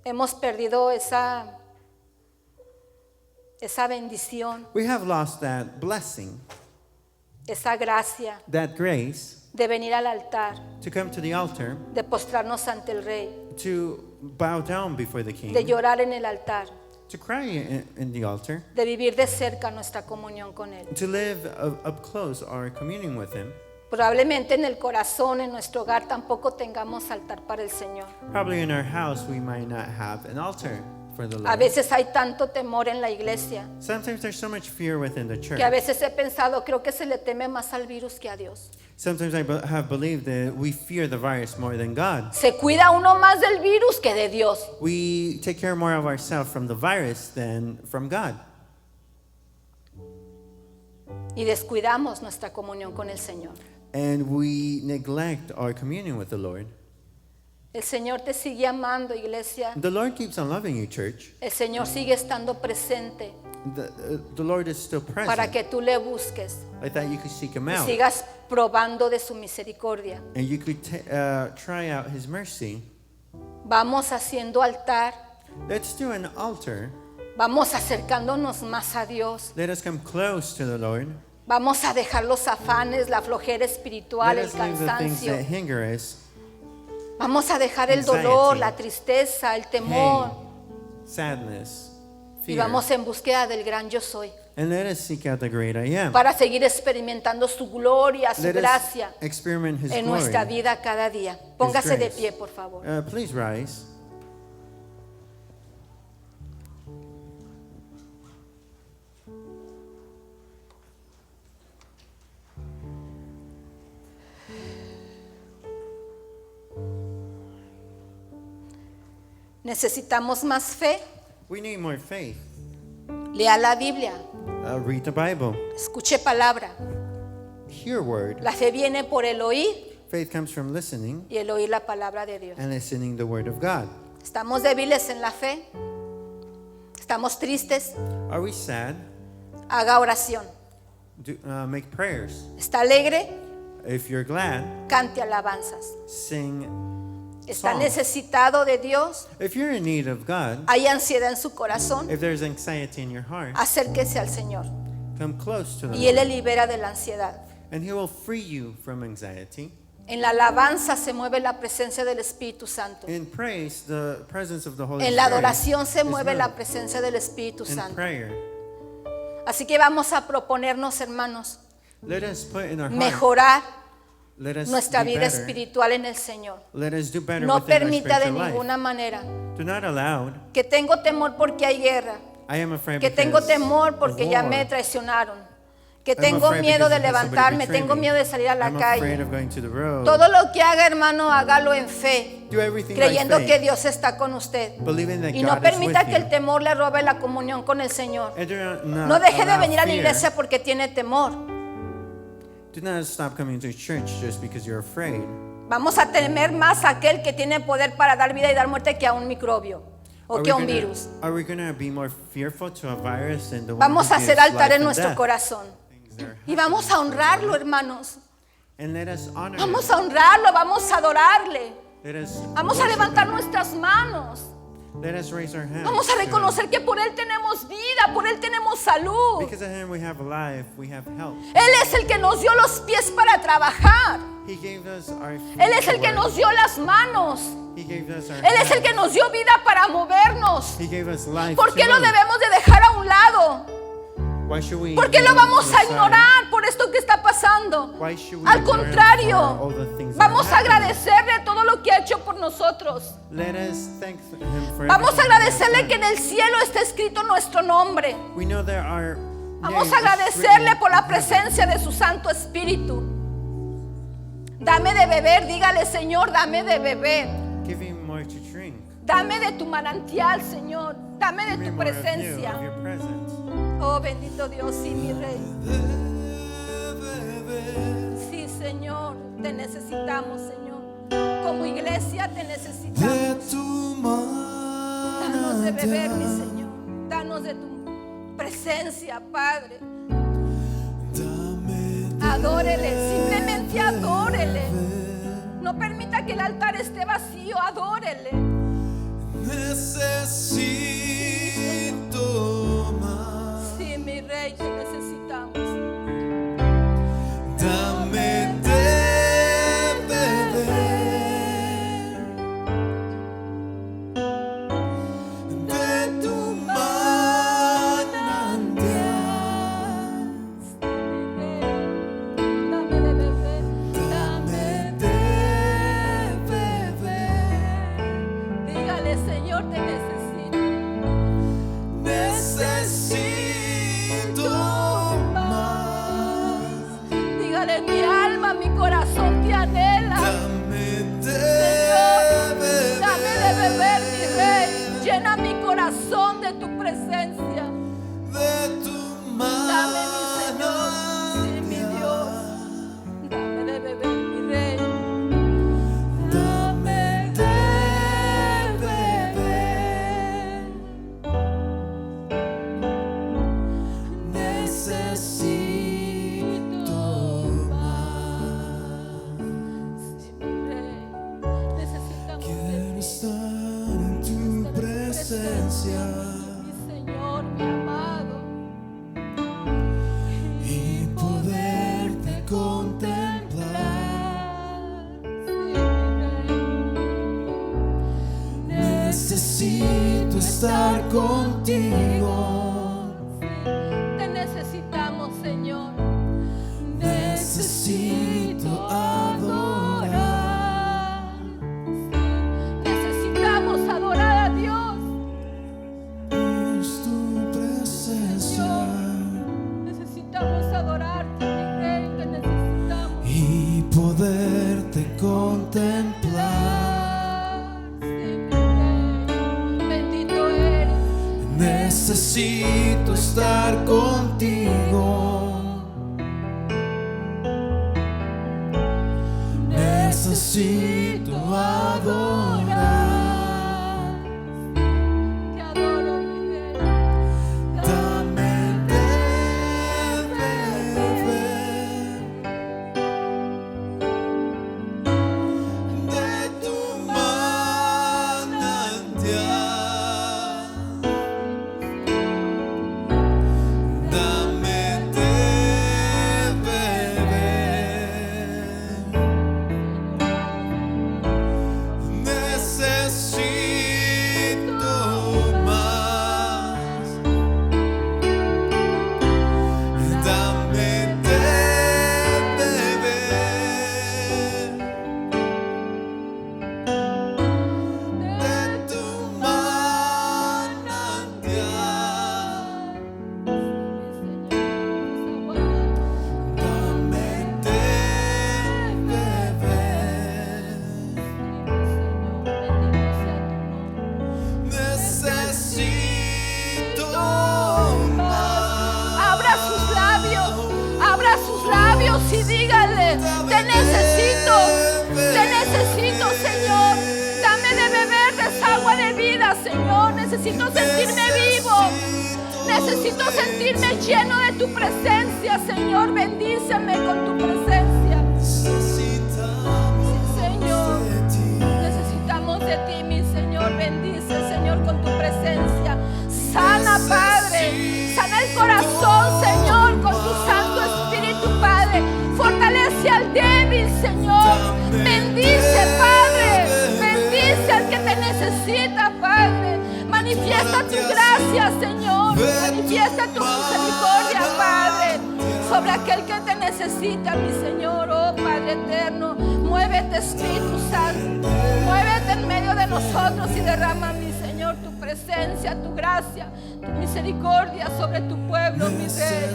Hemos perdido esa bendición, We have lost that blessing, esa gracia that grace de venir al altar, to come to the altar, de postrarnos ante el Rey, to bow down before the King, de llorar en el altar, to cry in the altar, de vivir de cerca nuestra comunión con Él. to live up close our communion with Him. Probablemente en el corazón, en nuestro hogar, tampoco tengamos altar para el Señor. Probably in our house we might not have an altar for the A Lord. veces hay tanto temor en la iglesia Sometimes there's so much fear within the church. que a veces he pensado, creo que se le teme más al virus que a Dios. Sometimes I have believed that we fear the virus more than God. Se cuida uno más del virus que de Dios. We take care more of ourselves from the virus than from God. Y descuidamos nuestra comunión con el Señor. And we neglect our communion with the Lord. El Señor te sigue amando, iglesia. The Lord keeps on loving you, church. El Señor sigue estando presente The Lord is still para present. que tú le busques Like that you could seek Him y out. sigas probando de su misericordia. And you could try out His mercy. Vamos haciendo altar, Let's do an altar. vamos acercándonos más a Dios. Let us come close to the Lord. Vamos a dejar los afanes, la flojera espiritual, Let el us leave the things cansancio. that hinder us. Vamos a dejar el Anxiety. dolor, la tristeza, el temor. Pain, sadness, Y fear. vamos en búsqueda del gran yo soy. And let us seek out the great I am. Para seguir experimentando su gloria, su Let us gracia experiment His en nuestra glory. vida cada día. Póngase de grace. pie, por favor. Please rise. Necesitamos más fe. We need more faith. Lea la Biblia, Read the Bible. escuche palabra. Hear word. La fe viene por el oír Faith comes from listening y el oír la palabra de Dios. and listening the word of God. ¿Estamos débiles en la fe? ¿Estamos tristes? Are we sad? Haga oración. Make prayers. ¿Está alegre? If you're glad, Cante alabanzas. sing. ¿Está Songs. necesitado de Dios? If you're in need of God, ¿Hay ansiedad en su corazón? if there's anxiety in your heart, Acérquese al Señor come close to the y Él le Lord, libera de la ansiedad. and He will free you from anxiety. En la alabanza se mueve la presencia del Espíritu Santo. In praise, the presence of the Holy En la Spirit adoración se is mueve la moved. presencia del Espíritu In Santo. prayer, Así que vamos a proponernos, hermanos, let us put in our heart, mejorar let us nuestra be vida better. espiritual en el Señor. Let us do better No within our permita de spiritual life. ninguna manera Do not allow. que tengo temor porque hay guerra, I am afraid que tengo because temor of porque ya war. me traicionaron, que I'm tengo afraid miedo de because somebody levantarme, betrayed tengo me. miedo de salir a la I'm afraid calle. of going to the road. Todo lo que haga, hermano, hágalo en fe, Do everything by creyendo faith, que Dios está con usted. believing that Y God no is permita with que you. el temor le robe la comunión con el Señor. And do not No deje de allow venir a la fear. iglesia porque tiene temor. Do not stop coming to church just because you're afraid. Vamos a temer más a aquel que tiene poder para dar vida y dar muerte que a un microbio o que a un virus. Are we gonna be more fearful to a virus than the one Vamos who a hacer gives altar life en and nuestro death? corazón Things that are y vamos a honrarlo, hermanos. And let us honor Vamos him. a honrarlo, vamos a adorarle. Let us Vamos a worship levantar him. nuestras manos. Let us raise our hands. Vamos a to him. reconocer que por Él tenemos vida, por Él tenemos salud. Because of him we have life, we have health. Él es el que nos dio los pies para trabajar. He gave us our feet Él es to el que work. nos dio las manos. He gave us our Él es el hands. que nos dio vida para movernos. He gave us life. ¿Por to qué lo live. debemos de dejar a un lado? Why should we ¿Por qué lo leave vamos to the a side? ignorar por esto que está pasando? Why should we Al ignore him contrario, for all the things that vamos a happen? agradecerle todo lo que ha hecho por nosotros. Let us thank him for Vamos a everything that he has agradecerle done. que en el cielo está escrito nuestro nombre. We know there are Vamos names a agradecerle written por la in heaven. presencia de su Santo Espíritu. Dame de beber, dígale, Señor, dame de beber. Give him more to drink. Dame de tu manantial, Señor. Dame de Give me tu more of you, presencia. of your presence. Oh, bendito Dios, sí, mi Rey. Sí, Señor, te necesitamos, Señor. Como iglesia te De necesitamos. tu Danos de beber, mi manantial, Señor. Danos de tu presencia, Padre. dame de Adórele, simplemente adórele. No permita que el altar esté vacío, adórele. necesito más. Sí, mi Rey, te necesitamos. Dame de beber de tu manantial. Dame de beber, Dame de beber. dígale, Señor, te necesito. Necesito más. Dígale, mi alma, mi corazón te anhela. Dame de Señor, dame de beber, mi Rey. beber Llena mi corazón de tu presencia. de tu Dame, mi Señor, sí, mi Dios. Dame de beber, mi Rey. Dame de beber. Necesito más. Sí, mi Rey. Necesitamos de Quiero ti. estar en tu presencia Mi Señor, mi amado. y poderte contemplar. Sí, mi Rey. Necesito estar contigo. Te necesitamos, Señor. Necesito adorar. Necesitamos adorar a Dios. Es tu presencia Necesitamos adorarte, mi Rey. Te necesitamos. y poderte contemplar. Sí, mi Rey. necesito estar contigo. Necesito adorar. Te adoro, mi rey. Dame de beber de tu manantial. Dame de beber. Necesito más. Dame de beber de tu manantial. Dame de beber. Necesito más. Abra sus labios y dígale, te necesito, Señor. Dame de beber de esa agua de vida, Señor. Necesito sentirme vivo. Necesito sentirme lleno de tu presencia, Señor. Bendíceme con tu presencia. Necesitamos Señor, de ti. necesitamos de ti, mi Señor. Bendice, Señor, con tu presencia. Sana, Padre. Sana el corazón, Señor, con tu Santo Espíritu, Padre. Fortalece al débil, Señor. Bendice, Padre. Bendice al que te necesita, Padre. Manifiesta tu gracia, Señor. Manifiesta tu misericordia, Padre, sobre aquel que te necesita, mi Señor. Oh Padre eterno, muévete, Espíritu Santo. Muévete en medio de nosotros y derrama, mi Señor, tu presencia, tu gracia, tu misericordia sobre tu pueblo, mi Rey.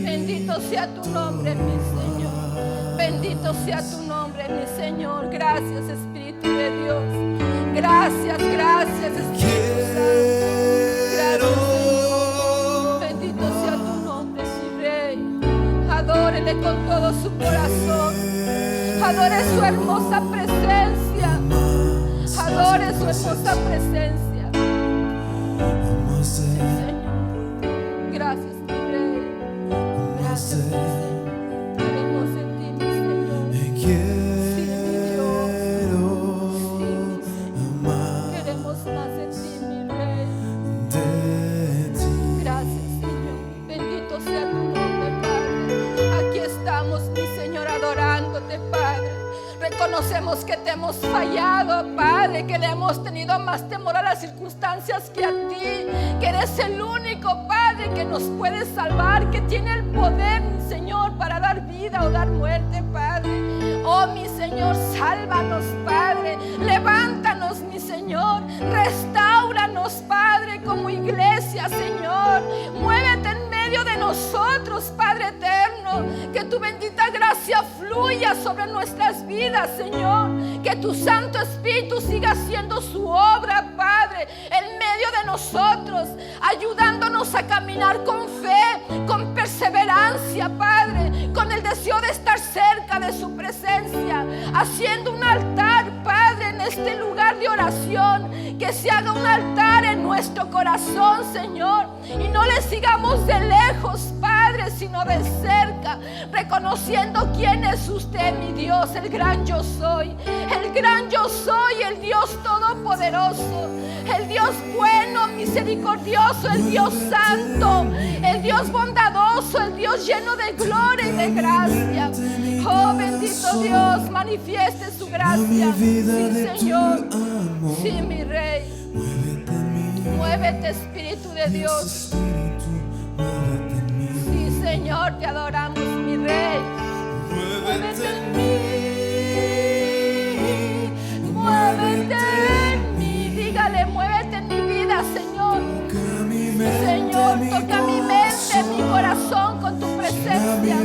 Bendito sea tu nombre, mi Señor. Bendito sea tu nombre, mi Señor. Gracias, Espíritu de Dios. Gracias, gracias, Espíritu Santo. Gracias, Señor. Bendito sea tu nombre, mi Rey. Adórele con todo su corazón. Adore su hermosa presencia. Adore su hermosa presencia. Señor. Gracias, mi Rey. Gracias, mi Señor. Queremos en ti, mi Señor. Queremos más en ti, mi Rey. Gracias, Señor. Bendito sea tu nombre, Padre. Aquí estamos, mi Señor, adorándote, Padre. Reconocemos que te hemos fallado, Padre, que le hemos tenido más temor a las circunstancias que a ti, que eres el único, Padre, que nos puede salvar, que tiene el poder, mi Señor, para dar vida o dar muerte, Padre. Oh, mi Señor, sálvanos, Padre. Levántanos, mi Señor. Restáuranos, Padre, como iglesia, Señor. Muévete en medio de nosotros, Padre eterno. Que tu bendita gracia fluya sobre nuestras vidas, Señor. Que tu Santo Espíritu siga haciendo su obra, Padre, en medio de nosotros, ayudándonos a caminar con fe, con perseverancia, Padre, con el deseo de estar cerca de su presencia, haciendo un altar, Padre, en este lugar de oración. Que se haga un altar en nuestro corazón, Señor, y no le sigamos de lejos, Padre, sino de cerca, reconociendo quién es usted, mi Dios, el gran yo soy, el gran yo soy, el Dios todopoderoso, el Dios bueno, misericordioso, el Dios santo, el Dios bondadoso, el Dios lleno de gloria y de gracia. Oh, bendito Dios, manifieste su gracia. Sí, Señor. Sí, mi Rey. Muévete, Espíritu de Dios. Sí, Señor, te adoramos, mi Rey. Muévete en mí. Muévete en mí. Dígale, muévete en mi vida, Señor. Señor, toca mi mente, mi corazón con tu presencia.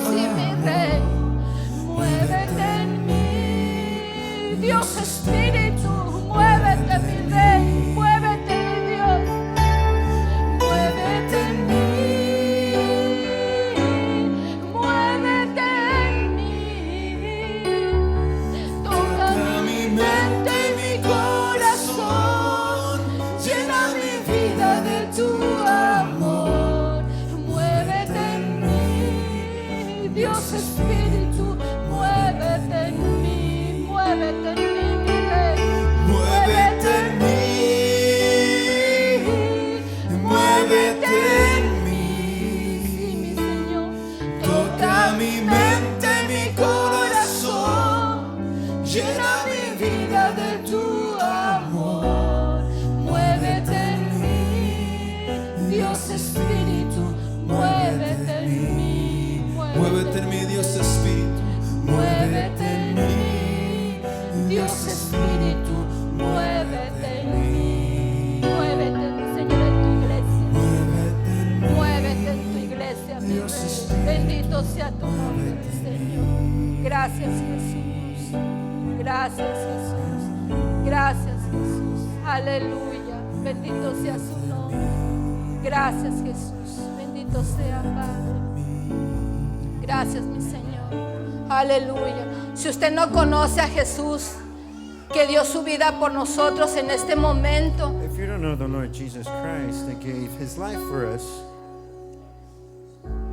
Sí, mi Rey. Muévete en mí. Dios Espíritu, muévete, mi Rey. Muévete, mi Dios. Gracias, Jesús. Gracias, Jesús. Gracias, Jesús. Aleluya. Bendito sea su nombre. Gracias, Jesús. Bendito sea, Padre. Gracias, mi Señor. Aleluya. Si usted no conoce a Jesús, que dio su vida por nosotros en este momento, If you don't know the Lord Jesus Christ that gave his life for us,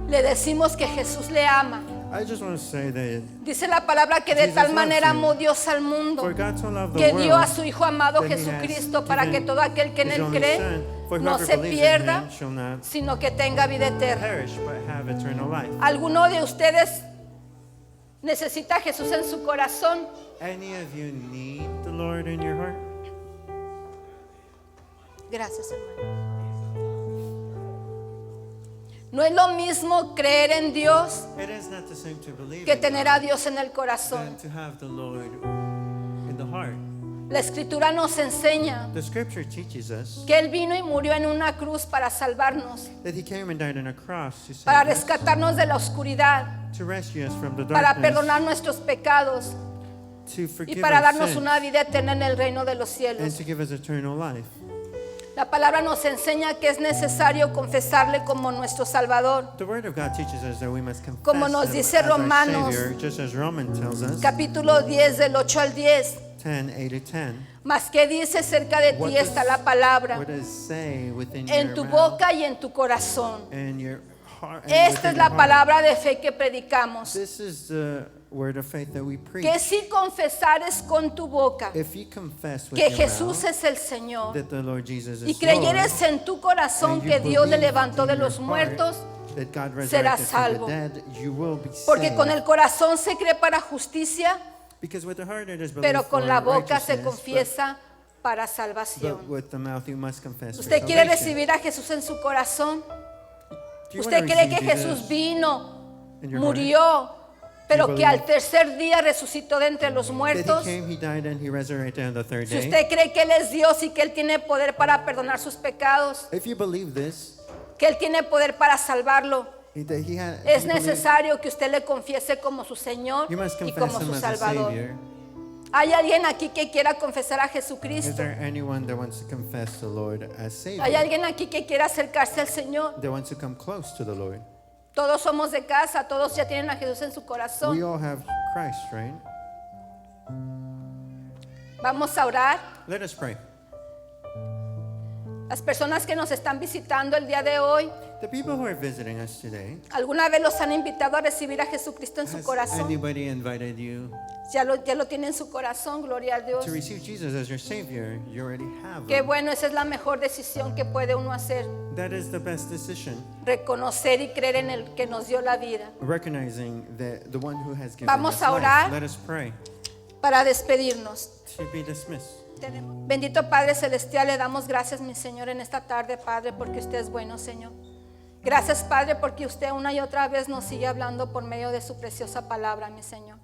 le decimos que Jesús le ama. I just want to say that Dice la palabra que de Jesus tal loves manera you. amó Dios al mundo, for God so loved the que dio a world su Hijo amado that he has Jesucristo para que given todo aquel que en his él only cree Son, for no whoever se believes in pierda, him shall not sino que tenga vida eterna. perish but have eternal life. ¿Alguno de ustedes necesita a Jesús en su corazón? Any of you need the Lord in your heart? Gracias, hermano. No es lo mismo creer en Dios It is not the same to believe que in tener God a Dios en el corazón. than to have the Lord in the heart. La Escritura nos enseña The scripture teaches us que Él vino y murió en una cruz para salvarnos, that he came and died on a cross to save para us, rescatarnos de la oscuridad, to rescue us from the para darkness, perdonar nuestros pecados to y forgive para our darnos sins, una vida eterna en el reino de los and cielos. to give us eternal life. La palabra nos enseña que es necesario confesarle como nuestro Salvador. The word of God teaches us that we must confess Como nos him dice as our Romanos, Savior, just as Romans tells us, Capítulo 10 del 8 al 10. 10, 8 to 10. Mas que dice cerca de What ti está la palabra, what does it say within en your tu mouth boca y en tu corazón. and your heart? and Esta within es la your heart? palabra de fe que predicamos. This is the word of faith that we preach. Que si confesares con tu boca If you confess with que your Jesús mouth es el Señor that the Lord Jesus y is creyeres Lord, en tu corazón and you que Dios le believe levantó in de your los heart muertos, that God serás resurrected salvo. from the dead, you will be porque saved. con el corazón se cree para justicia, Because with the heart it is believed pero con for la boca se righteousness, confiesa para but salvación. with the mouth you must confess for ¿Usted quiere salvation. recibir a Jesús en su corazón? Do you ¿Usted wanna cree que receive Jesús Jesus vino, in your murió, pero You que al tercer día resucitó de entre los heart? That muertos? he came, he died, and he resurrected on the third Si day. usted cree que Él es Dios y que Él tiene poder para perdonar sus pecados, If you believe this, que Él tiene poder para salvarlo, that he had, es you believe- necesario que usted le confiese como su Señor you must y confess como him su as a Salvador. Savior. ¿Hay alguien aquí que quiera confesar a Is Jesucristo? there anyone that wants to confess the Lord as Savior? ¿Hay alguien aquí que quiera acercarse al Señor? That wants to come close to the Lord? Todos somos de casa, todos ya tienen a Jesús en su We corazón. all have Christ, right? Vamos a orar. Let us pray. Las personas que nos están visitando el día de hoy, The people who are visiting us today, ¿alguna vez los han invitado a recibir a Jesucristo en su has corazón? anybody invited you Ya lo tienen en su corazón, gloria a Dios. to receive Jesus as your Savior? You already have Qué him. bueno, esa es la mejor decisión que puede uno hacer. That is the best decision. Reconocer y creer en el que nos dio la vida. Recognizing that the one who has given Vamos us a orar. life. Let us pray Para despedirnos. to be dismissed. Bendito Padre Celestial, le damos gracias, mi Señor, en esta tarde, Padre, porque usted es bueno, Señor. Gracias, Padre, porque usted una y otra vez nos sigue hablando por medio de su preciosa palabra, mi Señor.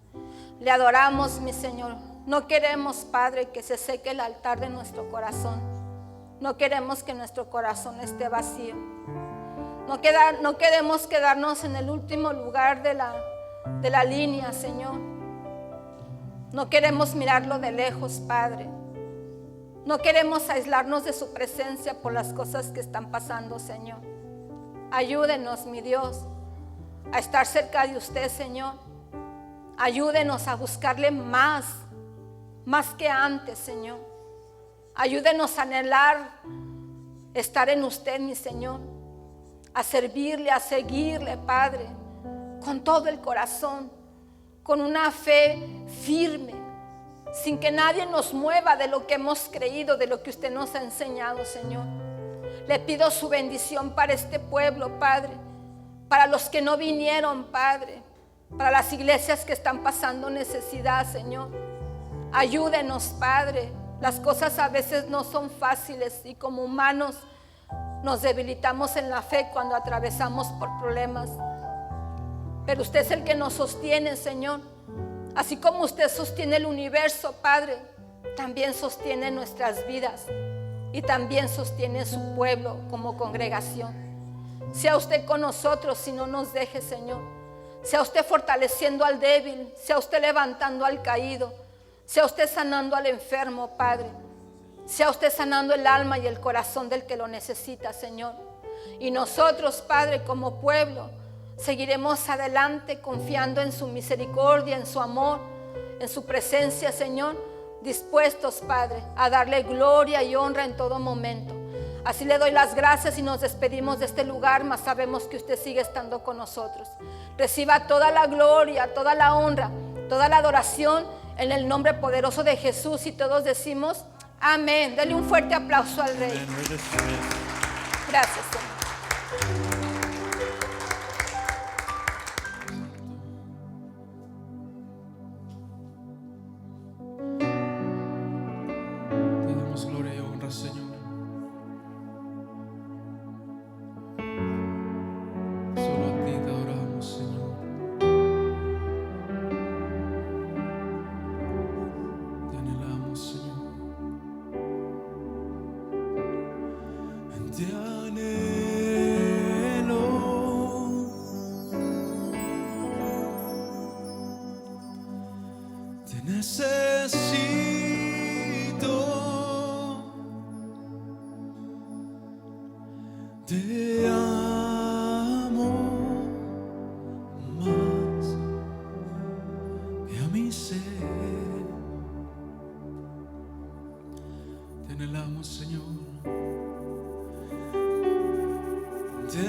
Le adoramos, mi Señor. No queremos, Padre, que se seque el altar de nuestro corazón. No queremos que nuestro corazón esté vacío. No queremos quedarnos en el último lugar de la línea, Señor. No queremos mirarlo de lejos, Padre. No queremos aislarnos de su presencia por las cosas que están pasando, Señor. Ayúdenos, mi Dios, a estar cerca de usted, Señor. Ayúdenos a buscarle más que antes, Señor. Ayúdenos a anhelar estar en usted, mi Señor. A servirle, a seguirle, Padre, con todo el corazón, con una fe firme, sin que nadie nos mueva de lo que hemos creído, de lo que usted nos ha enseñado, Señor. Le pido su bendición para este pueblo, Padre, para los que no vinieron, Padre, para las iglesias que están pasando necesidad, Señor. Ayúdenos, Padre. Las cosas a veces no son fáciles y como humanos nos debilitamos en la fe cuando atravesamos por problemas. Pero usted es el que nos sostiene, Señor. Así como usted sostiene el universo, Padre, también sostiene nuestras vidas y también sostiene su pueblo como congregación. Sea usted con nosotros y no nos deje, Señor. Sea usted fortaleciendo al débil, sea usted levantando al caído, sea usted sanando al enfermo, Padre. Sea usted sanando el alma y el corazón del que lo necesita, Señor. Y nosotros, Padre, como pueblo, seguiremos adelante confiando en su misericordia, en su amor, en su presencia, Señor, dispuestos, Padre, a darle gloria y honra en todo momento. Así le doy las gracias y nos despedimos de este lugar, mas sabemos que usted sigue estando con nosotros. Reciba toda la gloria, toda la honra, toda la adoración en el nombre poderoso de Jesús, y todos decimos amén. Dele un fuerte aplauso al Rey. Amen. We're dismissed. Gracias, Señor. Te damos gloria y honra, Señor. Solo a ti te adoramos, Señor. Te anhelamos, Señor. Te anhelo. Te necesito. Te amo más que a mi ser. Te anhelamos, Señor. Te